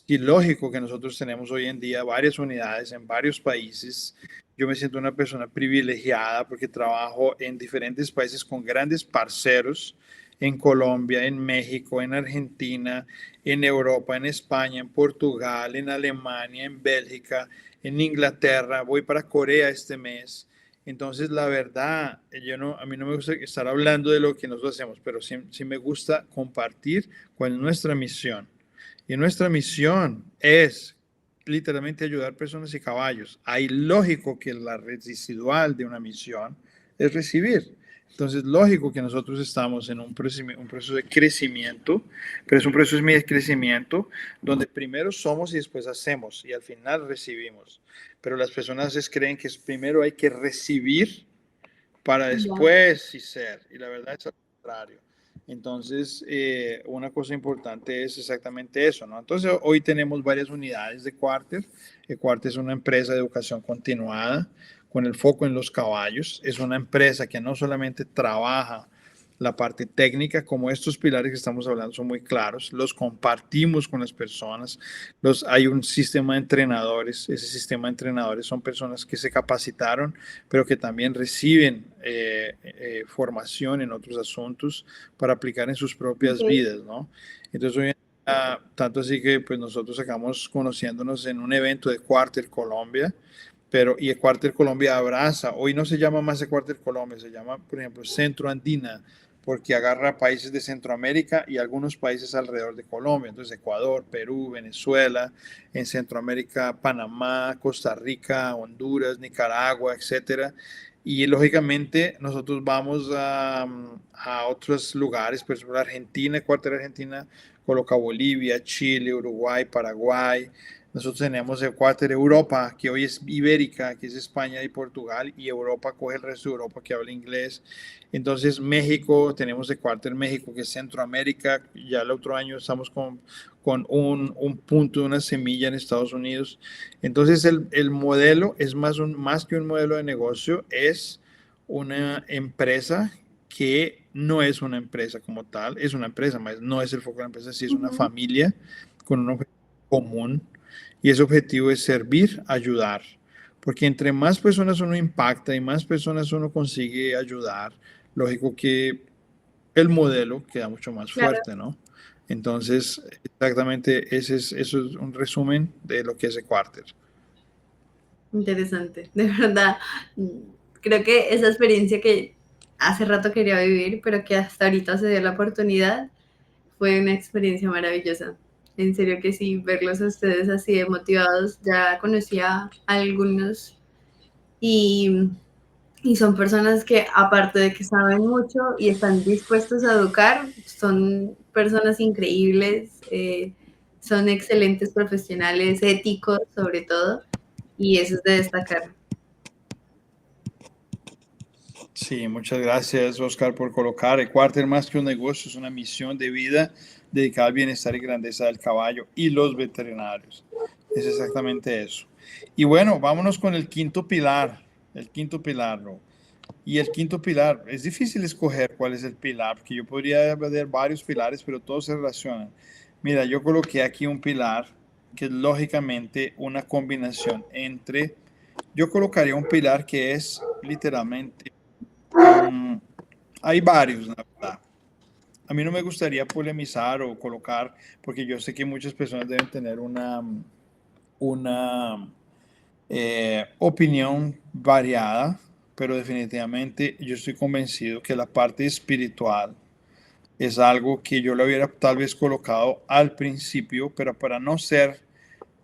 es lógico que nosotros tenemos hoy en día varias unidades en varios países. Yo me siento una persona privilegiada porque trabajo en diferentes países con grandes parceros, en Colombia, en México, en Argentina, en Europa, en España, en Portugal, en Alemania, en Bélgica, en Inglaterra. Voy para Corea este mes. Entonces, la verdad, a mí no me gusta estar hablando de lo que nosotros hacemos, pero sí me gusta compartir cuál es nuestra misión. Y nuestra misión es literalmente ayudar personas y caballos. Hay lógico que la residual de una misión es recibir. Entonces, lógico que nosotros estamos en un proceso de crecimiento, pero es un proceso de crecimiento donde primero somos y después hacemos y al final recibimos. Pero las personas creen que primero hay que recibir para Ya. después sí ser. Y la verdad es al contrario. Entonces, una cosa importante es exactamente eso, ¿no? Entonces, hoy tenemos varias unidades de Quarter. Quarter es una empresa de educación continuada con el foco en los caballos. Es una empresa que no solamente trabaja la parte técnica, como estos pilares que estamos hablando son muy claros, los compartimos con las personas, hay un sistema de entrenadores, ese sistema de entrenadores son personas que se capacitaron, pero que también reciben formación en otros asuntos para aplicar en sus propias Okay. vidas, ¿no? Entonces, hoy tanto así que pues nosotros acabamos conociéndonos en un evento de Quarter Colombia, y Quarter Colombia abraza, hoy no se llama más Quarter Colombia, se llama, por ejemplo, Centro Andina, porque agarra países de Centroamérica y algunos países alrededor de Colombia, entonces Ecuador, Perú, Venezuela, en Centroamérica, Panamá, Costa Rica, Honduras, Nicaragua, etcétera. Y lógicamente nosotros vamos a otros lugares, por ejemplo, Argentina, cuartel Argentina, coloca Bolivia, Chile, Uruguay, Paraguay. Nosotros tenemos el cuartel Europa, que hoy es Ibérica, que es España y Portugal, y Europa coge el resto de Europa que habla inglés. Entonces México, tenemos el cuartel México, que es Centroamérica. Ya el otro año estamos con un punto, una semilla en Estados Unidos. Entonces el modelo es más que un modelo de negocio, es una empresa que no es una empresa como tal, es una empresa, no es el foco de la empresa, sí es una Ujú. familia con un objetivo común y ese objetivo es servir, ayudar. Porque entre más personas uno impacta y más personas uno consigue ayudar, lógico que el modelo queda mucho más Claro, fuerte, ¿no? Entonces, exactamente, eso es un resumen de lo que es Equarter. interesante, de verdad. Creo que esa experiencia que hace rato quería vivir, pero que hasta ahorita se dio la oportunidad, fue una experiencia maravillosa. En serio que sí, verlos a ustedes así de motivados, ya conocía a algunos y, y son personas que aparte de que saben mucho y están dispuestos a educar, son personas increíbles, son excelentes profesionales, éticos sobre todo, y eso es de destacar. Sí, muchas gracias, Oscar, por colocar. Equarter más que un negocio es una misión de vida dedicada al bienestar y grandeza del caballo y los veterinarios. Es exactamente eso. Y bueno, vámonos con el quinto pilar. El quinto pilar, ¿no? Y el quinto pilar, es difícil escoger cuál es el pilar, porque yo podría ver varios pilares, pero todos se relacionan. Mira, yo coloqué aquí un pilar que es lógicamente una combinación entre, yo colocaría un pilar que es literalmente, mm, hay varios, la verdad. A mí no me gustaría polemizar o colocar, porque yo sé que muchas personas deben tener una opinión variada, pero definitivamente yo estoy convencido que la parte espiritual es algo que yo lo hubiera tal vez colocado al principio, pero para no ser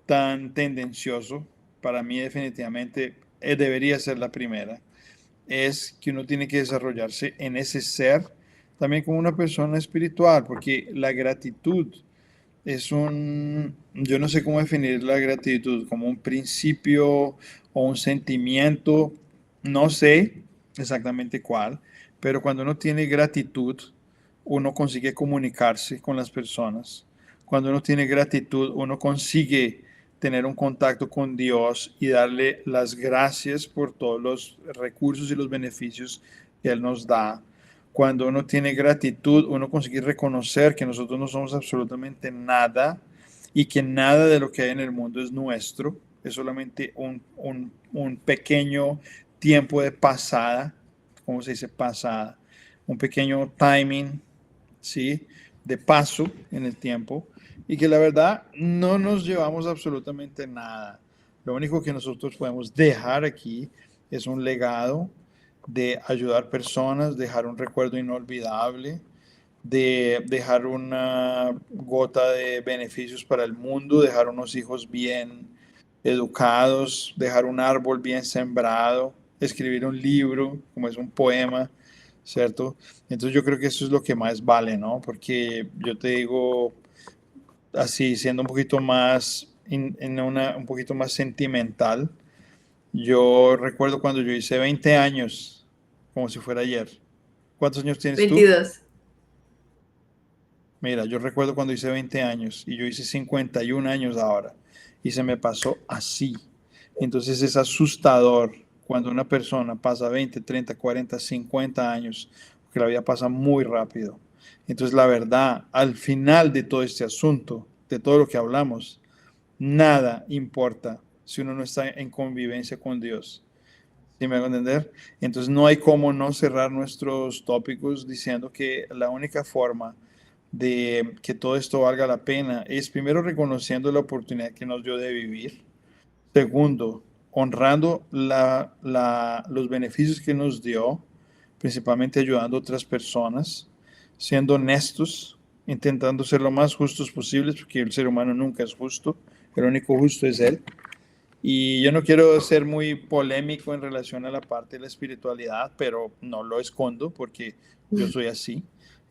tan tendencioso, para mí definitivamente debería ser la primera. Es que uno tiene que desarrollarse en ese ser, también como una persona espiritual, porque la gratitud yo no sé cómo definir la gratitud, como un principio o un sentimiento, no sé exactamente cuál, pero cuando uno tiene gratitud, uno consigue comunicarse con las personas. Cuando uno tiene gratitud, uno consigue tener un contacto con Dios y darle las gracias por todos los recursos y los beneficios que Él nos da. Cuando uno tiene gratitud, uno consigue reconocer que nosotros no somos absolutamente nada y que nada de lo que hay en el mundo es nuestro, es solamente un pequeño tiempo de pasada, ¿cómo se dice pasada? Un pequeño timing, ¿sí? De paso en el tiempo y que la verdad no nos llevamos absolutamente nada. Lo único que nosotros podemos dejar aquí es un legado de ayudar personas, dejar un recuerdo inolvidable, de dejar una gota de beneficios para el mundo, dejar unos hijos bien educados, dejar un árbol bien sembrado, escribir un libro, como es un poema, ¿cierto? Entonces yo creo que eso es lo que más vale, ¿no? Porque yo te digo, así, siendo un poquito más, un poquito más sentimental, yo recuerdo cuando yo hice 20 años, como si fuera ayer. ¿Cuántos años tienes tú? 22. Mira, yo recuerdo cuando hice 20 años y yo hice 51 años ahora y se me pasó así. Entonces es asustador cuando una persona pasa 20, 30, 40, 50 años, porque la vida pasa muy rápido. Entonces la verdad, al final de todo este asunto, de todo lo que hablamos, nada importa si uno no está en convivencia con Dios. ¿Sí me hago entender? Entonces no hay cómo no cerrar nuestros tópicos diciendo que la única forma de que todo esto valga la pena es primero reconociendo la oportunidad que nos dio de vivir. Segundo, honrando los beneficios que nos dio, principalmente ayudando a otras personas. siendo honestos, intentando ser lo más justos posibles, porque el ser humano nunca es justo, el único justo es Él. Y yo no quiero ser muy polémico en relación a la parte de la espiritualidad, pero no lo escondo porque yo soy así.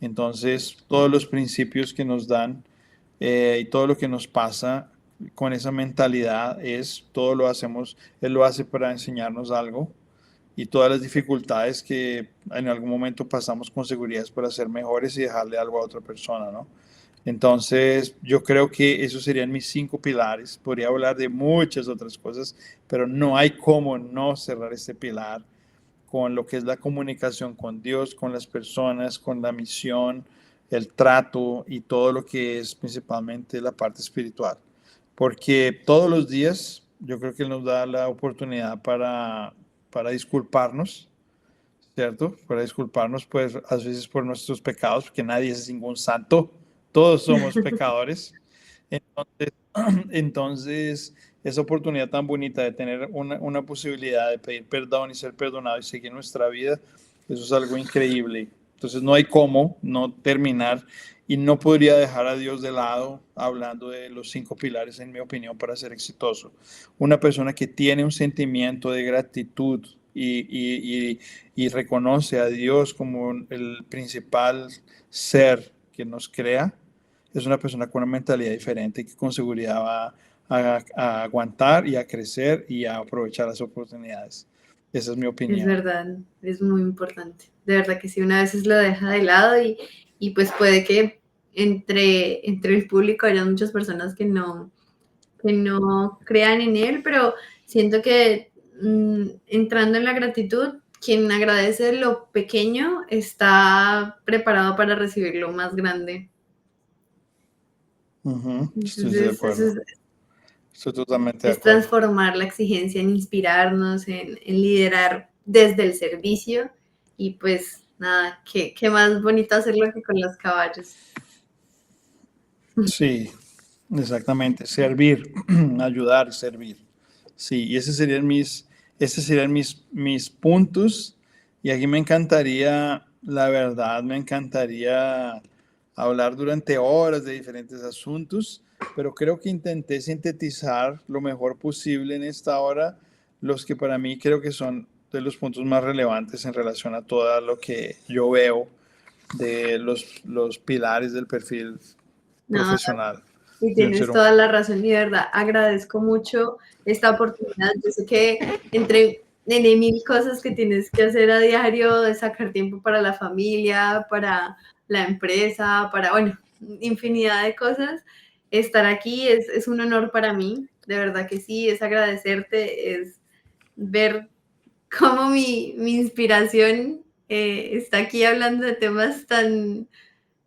Entonces, todos los principios que nos dan y todo lo que nos pasa con esa mentalidad es, todo lo hacemos, Él lo hace para enseñarnos algo y todas las dificultades que en algún momento pasamos con seguridad es para ser mejores y dejarle algo a otra persona, ¿no? Entonces, yo creo que esos serían mis 5 pilares. Podría hablar de muchas otras cosas, pero no hay cómo no cerrar este pilar con lo que es la comunicación con Dios, con las personas, con la misión, el trato y todo lo que es principalmente la parte espiritual. Porque todos los días yo creo que Él nos da la oportunidad para disculparnos, ¿cierto? Para disculparnos, pues, a veces por nuestros pecados, porque nadie es ningún santo, todos somos pecadores. Entonces, entonces esa oportunidad tan bonita de tener una posibilidad de pedir perdón y ser perdonado y seguir nuestra vida, eso es algo increíble. Entonces no hay cómo no terminar y no podría dejar a Dios de lado hablando de los 5 pilares, en mi opinión, para ser exitoso. Una persona que tiene un sentimiento de gratitud y reconoce a Dios como el principal ser que nos crea, es una persona con una mentalidad diferente que con seguridad va a aguantar y a crecer y a aprovechar las oportunidades. Esa es mi Es opinión. verdad, es muy importante. De verdad que sí, una vez lo deja de lado y pues puede que entre el público haya muchas personas que no crean en él, pero siento que entrando en la gratitud, quien agradece lo pequeño está preparado para recibir lo más grande. Estoy de Entonces, eso acuerdo. Estoy totalmente de es acuerdo. transformar la exigencia en inspirarnos, en liderar desde el servicio y pues nada, qué más bonito hacerlo que con los caballos. Sí, exactamente. Servir, ayudar, servir. Sí, y ese serían mis puntos. Y aquí me encantaría, la verdad, me encantaría hablar durante horas de diferentes asuntos, pero creo que intenté sintetizar lo mejor posible en esta hora, los que para mí creo que son de los puntos más relevantes en relación a todo lo que yo veo de los pilares del perfil No, profesional y de un ser tienes toda humano. la razón y de verdad agradezco mucho esta oportunidad. Yo sé que entre mil cosas que tienes que hacer a diario, de sacar tiempo para la familia, para la empresa, para, bueno, infinidad de cosas, estar aquí es un honor para mí, de verdad que sí, es agradecerte, es ver cómo mi inspiración está aquí hablando de temas tan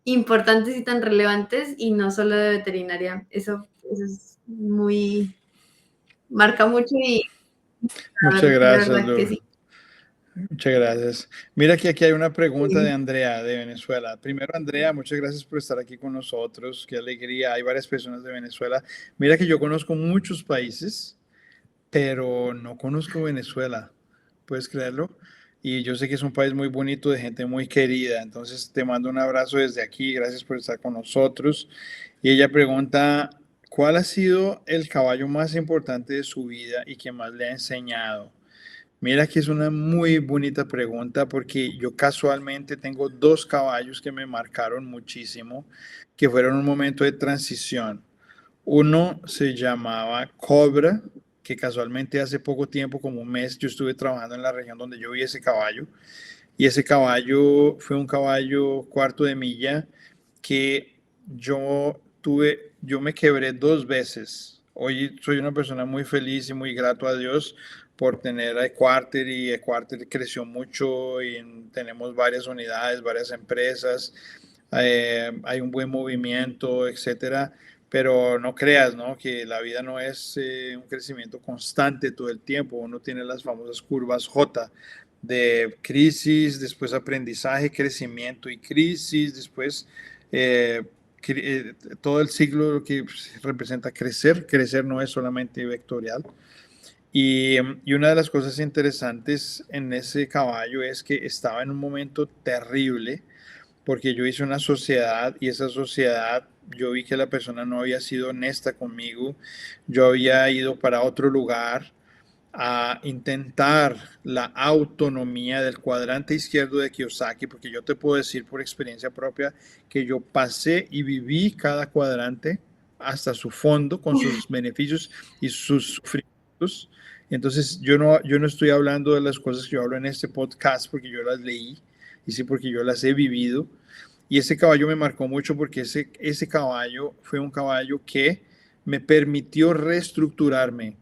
importantes y tan relevantes y no solo de veterinaria. Eso es muy, marca mucho y Muchas de gracias, verdad que Luz. sí. Muchas gracias. Mira que aquí hay una pregunta de Sí. Andrea de Venezuela. Primero, Andrea, muchas gracias por estar aquí con nosotros. Qué alegría. Hay varias personas de Venezuela. Mira que yo conozco muchos países, pero no conozco Venezuela. ¿Puedes creerlo? Y yo sé que es un país muy bonito, de gente muy querida. Entonces, te mando un abrazo desde aquí. Gracias por estar con nosotros. Y ella pregunta, ¿cuál ha sido el caballo más importante de su vida y que más le ha enseñado? Mira que es una muy bonita pregunta porque yo casualmente tengo 2 caballos que me marcaron muchísimo, que fueron un momento de transición. Uno se llamaba Cobra, que casualmente hace poco tiempo, como un mes, yo estuve trabajando en la región donde yo vi ese caballo. Y ese caballo fue un caballo cuarto de milla que yo me quebré 2 veces. Hoy soy una persona muy feliz y muy grato a Dios por tener a Equarter y Equarter creció mucho y tenemos varias unidades, varias empresas, hay un buen movimiento, etcétera. Pero no creas, ¿no? Que la vida no es un crecimiento constante todo el tiempo. Uno tiene las famosas curvas J de crisis, después aprendizaje, crecimiento y crisis, después eh, todo el ciclo que representa crecer. Crecer no es solamente vectorial. Y una de las cosas interesantes en ese caballo es que estaba en un momento terrible porque yo hice una sociedad y esa sociedad yo vi que la persona no había sido honesta conmigo, yo había ido para otro lugar a intentar la autonomía del cuadrante izquierdo de Kiyosaki, porque yo te puedo decir por experiencia propia que yo pasé y viví cada cuadrante hasta su fondo con sus beneficios y sus sufrimientos. Entonces yo no estoy hablando de las cosas que yo hablo en este podcast porque yo las leí y sí porque yo las he vivido. Y ese caballo me marcó mucho porque ese caballo fue un caballo que me permitió reestructurarme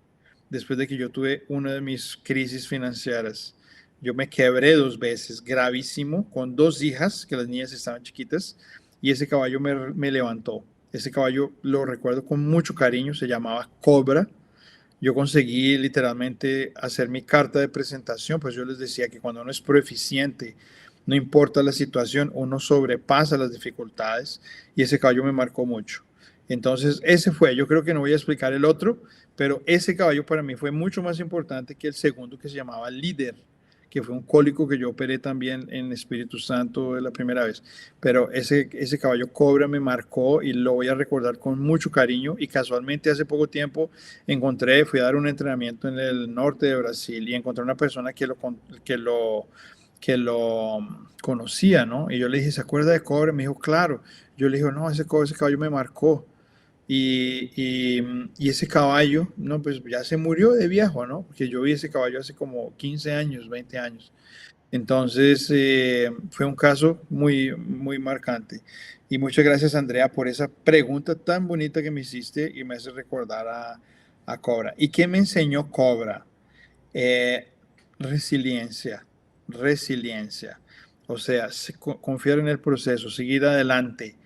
después de que yo tuve una de mis crisis financieras. Yo me quebré 2 veces, gravísimo, con 2 hijas, que las niñas estaban chiquitas, y ese caballo me levantó. Ese caballo lo recuerdo con mucho cariño, se llamaba Cobra. Yo conseguí literalmente hacer mi carta de presentación, pues yo les decía que cuando uno es proeficiente, no importa la situación, uno sobrepasa las dificultades y ese caballo me marcó mucho. Entonces, ese fue, yo creo que no voy a explicar el otro, pero ese caballo para mí fue mucho más importante que el segundo que se llamaba Líder, que fue un cólico que yo operé también en Espíritu Santo la primera vez. Pero ese caballo Cobra me marcó y lo voy a recordar con mucho cariño y casualmente hace poco tiempo fui a dar un entrenamiento en el norte de Brasil y encontré una persona que lo conocía, ¿no? Y yo le dije, ¿se acuerda de Cobra? Me dijo, claro. Yo le dije, no, ese caballo me marcó. Y ese caballo, no, pues ya se murió de viejo, ¿no? Porque yo vi ese caballo hace como 15 años, 20 años. Entonces, fue un caso muy, muy marcante. Y muchas gracias, Andrea, por esa pregunta tan bonita que me hiciste y me hace recordar a Cobra. ¿Y qué me enseñó Cobra? Eh, resiliencia, resiliencia. O sea, confiar en el proceso, seguir adelante.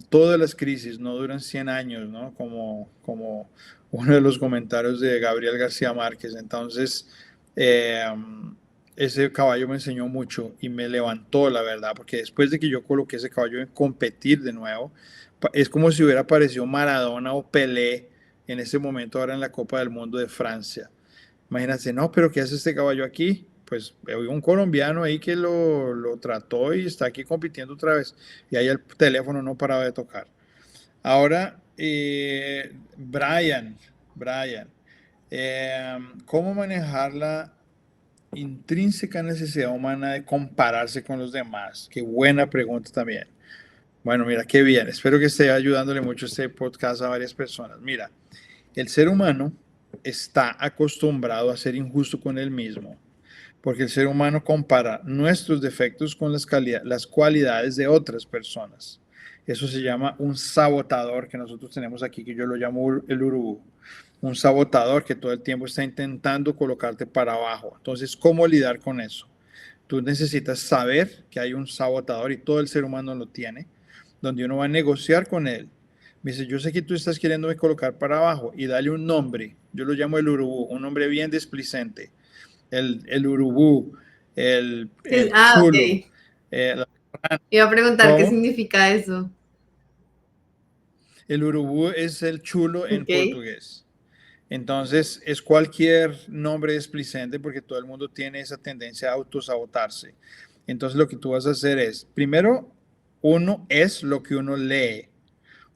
Todas las crisis no duran 100 años, ¿no? Como uno de los comentarios de Gabriel García Márquez. Entonces, eh, ese caballo me enseñó mucho y me levantó, la verdad, porque después de que yo coloqué ese caballo en competir de nuevo, es como si hubiera aparecido Maradona o Pelé en ese momento ahora en la Copa del Mundo de Francia. Imagínate, no, pero ¿qué hace este caballo aquí? Pues hay un colombiano ahí que lo trató y está aquí compitiendo otra vez. Y ahí el teléfono no paraba de tocar. Ahora, Brian, ¿cómo manejar la intrínseca necesidad humana de compararse con los demás? Qué buena pregunta también. Bueno, mira, qué bien. Espero que esté ayudándole mucho este podcast a varias personas. Mira, el ser humano está acostumbrado a ser injusto con él mismo, porque el ser humano compara nuestros defectos con las cualidades de otras personas. Eso se llama un sabotador que nosotros tenemos aquí, que yo lo llamo el urubú. Un sabotador que todo el tiempo está intentando colocarte para abajo. Entonces, ¿cómo lidiar con eso? Tú necesitas saber que hay un sabotador y todo el ser humano lo tiene, donde uno va a negociar con él. Me dice, yo sé que tú estás queriéndome colocar para abajo y dale un nombre. Yo lo llamo el urubú, un nombre bien displicente. El urubú, el chulo. Ok. Eh, Iba a preguntar qué ¿Cómo? significa eso. El urubú es el chulo en Ok. portugués. Entonces, es cualquier nombre displicente porque todo el mundo tiene esa tendencia a autosabotarse. Entonces, lo que tú vas a hacer es, primero, uno es lo que uno lee.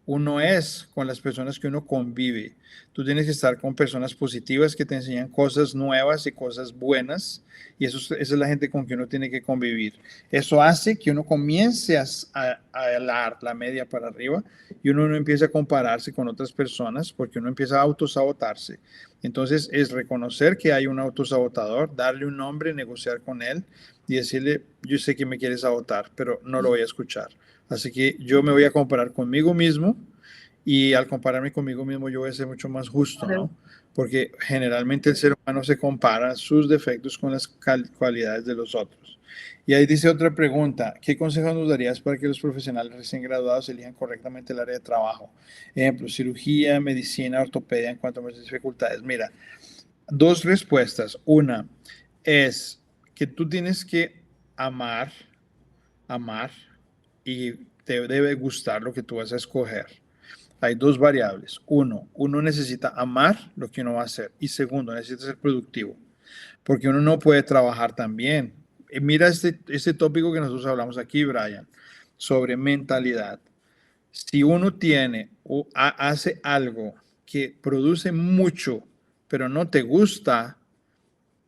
Uno es con las personas que uno convive. Tú tienes que estar con personas positivas que te enseñan cosas nuevas y cosas buenas. Y esa es la gente con que uno tiene que convivir. Eso hace que uno comience a helar la media para arriba y uno no empieza a compararse con otras personas porque uno empieza a autosabotarse. Entonces es reconocer que hay un autosabotador, darle un nombre, negociar con él y decirle, yo sé que me quieres sabotar, pero no lo voy a escuchar. Así que yo me voy a comparar conmigo mismo y al compararme conmigo mismo yo voy a ser mucho más justo, ¿no? Porque generalmente el ser humano se compara sus defectos con las cualidades de los otros. Y ahí dice otra pregunta, ¿qué consejos nos darías para que los profesionales recién graduados elijan correctamente el área de trabajo? Ejemplo, cirugía, medicina, ortopedia en cuanto a mis dificultades. Mira, dos respuestas. Una es que tú tienes que amar, amar y te debe gustar lo que tú vas a escoger. Hay dos variables. Uno necesita amar lo que uno va a hacer. Y segundo, necesita ser productivo. Porque uno no puede trabajar tan bien. Mira este tópico que nosotros hablamos aquí, Brian. sobre mentalidad. Si uno tiene o hace algo que produce mucho, pero no te gusta,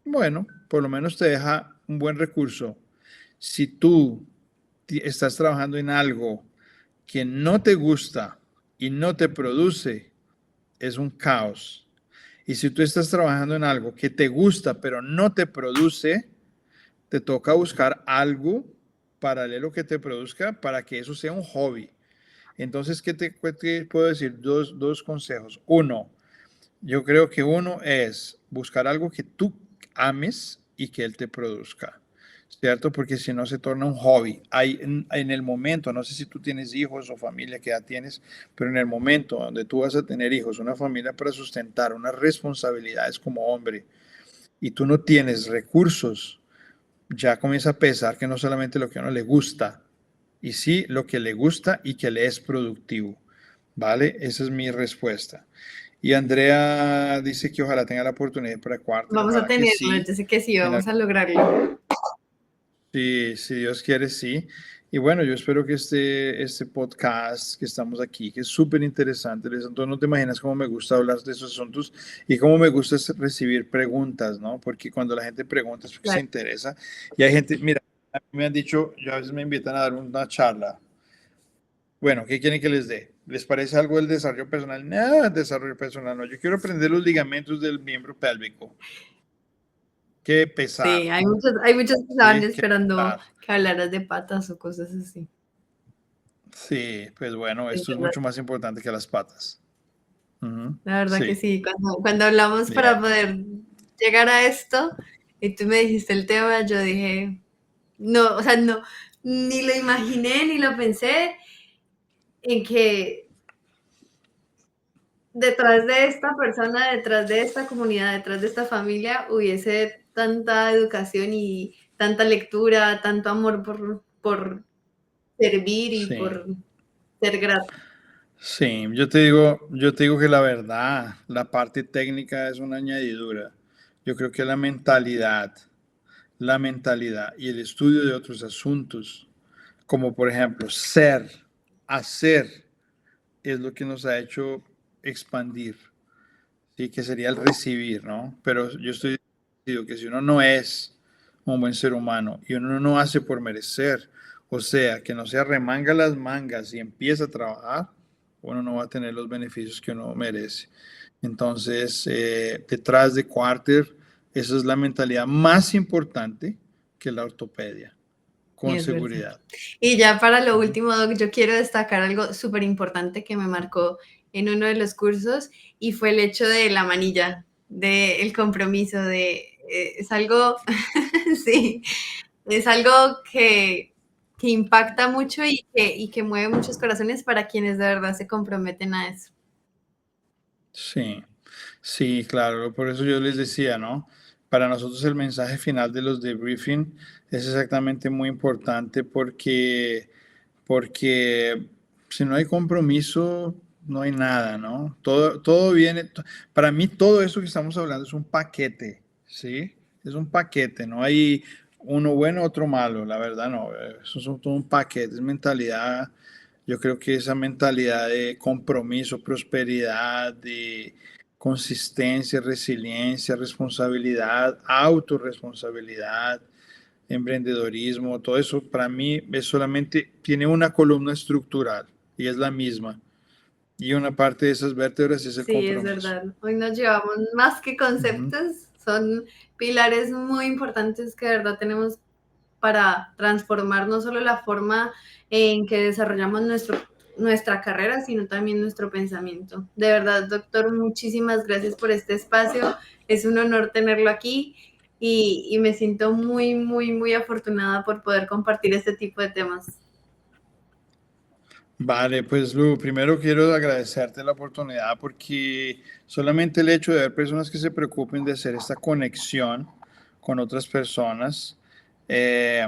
bueno, por lo menos te deja un buen recurso. Si tú estás trabajando en algo que no te gusta y no te produce, es un caos. Y si tú estás trabajando en algo que te gusta pero no te produce, te toca buscar algo paralelo que te produzca para que eso sea un hobby. Entonces, ¿qué te puedo decir? Dos consejos. Uno, yo creo que uno es buscar algo que tú ames y que él te produzca, ¿cierto? Porque si no se torna un hobby. Hay en el momento, no sé si tú tienes hijos o familia que ya tienes, pero en el momento donde tú vas a tener hijos, una familia para sustentar, unas responsabilidades como hombre, y tú no tienes recursos, ya comienza a pesar que no solamente lo que a uno le gusta, y sí lo que le gusta y que le es productivo, ¿vale? Esa es mi respuesta. Y Andrea dice que ojalá tenga la oportunidad para cuarto, Vamos a ojalá que tenerlo, sí. yo sé que sí, En vamos a lograrlo. sí, si Dios quiere, sí. Y bueno, yo espero que este podcast que estamos aquí, que es súper interesante, entonces no te imaginas cómo me gusta hablar de esos asuntos y cómo me gusta recibir preguntas, ¿no? Porque cuando la gente pregunta es porque se Claro. interesa. Y hay gente, mira, a mí me han dicho, yo a veces me invitan a dar una charla. Bueno, ¿qué quieren que les dé? ¿Les parece algo del desarrollo personal? Nada, desarrollo personal, no. Yo quiero aprender los ligamentos del miembro pélvico. Qué pesar, Sí, hay muchos que estaban ¿sí? Qué esperando pesar. que hablaras de patas o cosas así. Sí, pues bueno, Es esto es verdad. mucho más importante que las patas. Ujú. La verdad que Sí, sí, cuando hablamos yeah. para poder llegar a esto y tú me dijiste el tema, yo dije, no, o sea, no, ni lo imaginé ni lo pensé en que detrás de esta persona, detrás de esta comunidad, detrás de esta familia, hubiese tanta educación y tanta lectura, tanto amor por servir y Sí, por ser grato. sí, yo te digo que la verdad, la parte técnica es una añadidura. Yo creo que la mentalidad y el estudio de otros asuntos, como por ejemplo hacer, es lo que nos ha hecho expandir. Sí, que sería el recibir, ¿no? Pero yo estoy decidido que si uno no es un buen ser humano y uno no hace por merecer, o sea, que no se arremanga las mangas y empieza a trabajar, uno no va a tener los beneficios que uno merece. Entonces, detrás de Quarter, esa es la mentalidad más importante que la ortopedia, Y con es verdad. seguridad. Y ya para lo Ujú. último, Doc, yo quiero destacar algo súper importante que me marcó en uno de los cursos y fue el hecho de la manilla, del compromiso, es algo, sí, es algo que impacta mucho y que mueve muchos corazones para quienes de verdad se comprometen a eso. Sí, sí, claro, por eso yo les decía, ¿no? Para nosotros el mensaje final de los debriefing es exactamente muy importante porque si no hay compromiso, no hay nada, ¿no? Todo viene, para mí todo eso que estamos hablando es un paquete, ¿sí? Es un paquete, no hay uno bueno, otro malo, la verdad no, eso es todo un paquete, es mentalidad. Yo creo que esa mentalidad de compromiso, prosperidad, de consistencia, resiliencia, responsabilidad, autorresponsabilidad, emprendedorismo, todo eso para mí es solamente, tiene una columna estructural y es la misma. Y una parte de esas vértebras es el Sí, es compromiso. verdad. Hoy nos llevamos más que Ujú. conceptos, son pilares muy importantes que de verdad tenemos para transformar no solo la forma en que desarrollamos nuestra carrera, sino también nuestro pensamiento. De verdad, doctor, muchísimas gracias por este espacio. Es un honor tenerlo aquí y me siento muy, muy, muy afortunada por poder compartir este tipo de temas. Vale, pues Lu, primero quiero agradecerte la oportunidad porque solamente el hecho de ver personas que se preocupen de hacer esta conexión con otras personas eh,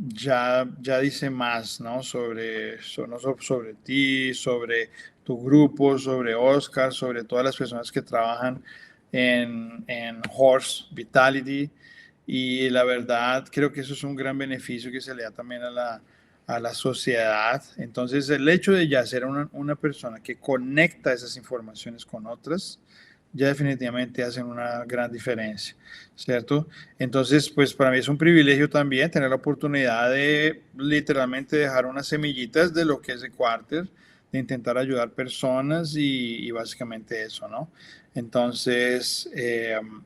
ya dice más, ¿no? Sobre ti, sobre tu grupo, sobre Oscar, sobre todas las personas que trabajan en Horse Vitality. Y la verdad, creo que eso es un gran beneficio que se le da también a la sociedad. Entonces, el hecho de ya ser una persona que conecta esas informaciones con otras, ya definitivamente hacen una gran diferencia, ¿cierto? Entonces, pues para mí es un privilegio también tener la oportunidad de literalmente dejar unas semillitas de lo que es Equarter, de intentar ayudar personas y básicamente eso, ¿no? Entonces,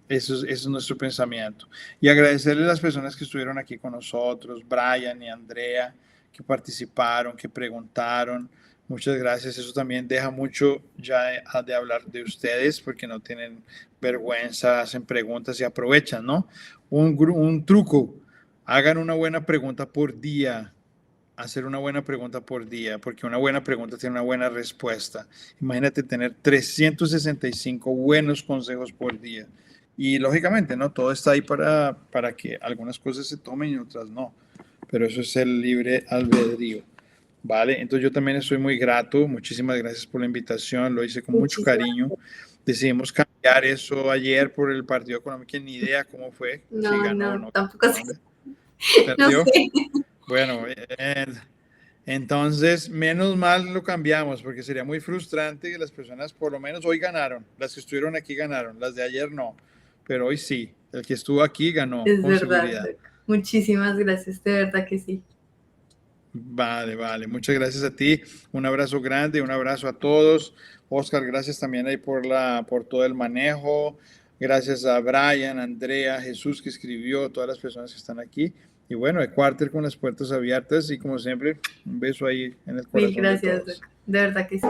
eso es nuestro pensamiento. Y agradecerle a las personas que estuvieron aquí con nosotros, Brian y Andrea, que participaron, que preguntaron. Muchas gracias. Eso también deja mucho ya de hablar de ustedes porque no tienen vergüenza, hacen preguntas y aprovechan, ¿no? Un truco, hagan una buena pregunta por día. Hacer una buena pregunta por día, porque una buena pregunta tiene una buena respuesta. Imagínate tener 365 buenos consejos por día. Y lógicamente, ¿no? Todo está ahí para que algunas cosas se tomen y otras no. Pero eso es el libre albedrío. Vale, entonces yo también estoy muy grato. Muchísimas gracias por la invitación. Lo hice con mucho Muchísimas. cariño. Decidimos cambiar eso ayer por el Partido Económico. Ni idea cómo fue, si No, ganó o no, no. tampoco sé. No ¿Perdió? sé. Bueno, entonces menos mal lo cambiamos porque sería muy frustrante que las personas por lo menos hoy ganaron. Las que estuvieron aquí ganaron, las de ayer no, pero hoy sí. El que estuvo aquí ganó Es con verdad. seguridad. Muchísimas gracias, de verdad que sí. Vale, vale. Muchas gracias a ti. Un abrazo grande, un abrazo a todos. Oscar, gracias también ahí por todo el manejo. Gracias a Brian, Andrea, Jesús que escribió, todas las personas que están aquí. Y bueno, Equarter con las puertas abiertas y como siempre, un beso ahí en el Mil corazón de gracias, todos. Doc. De verdad que sí.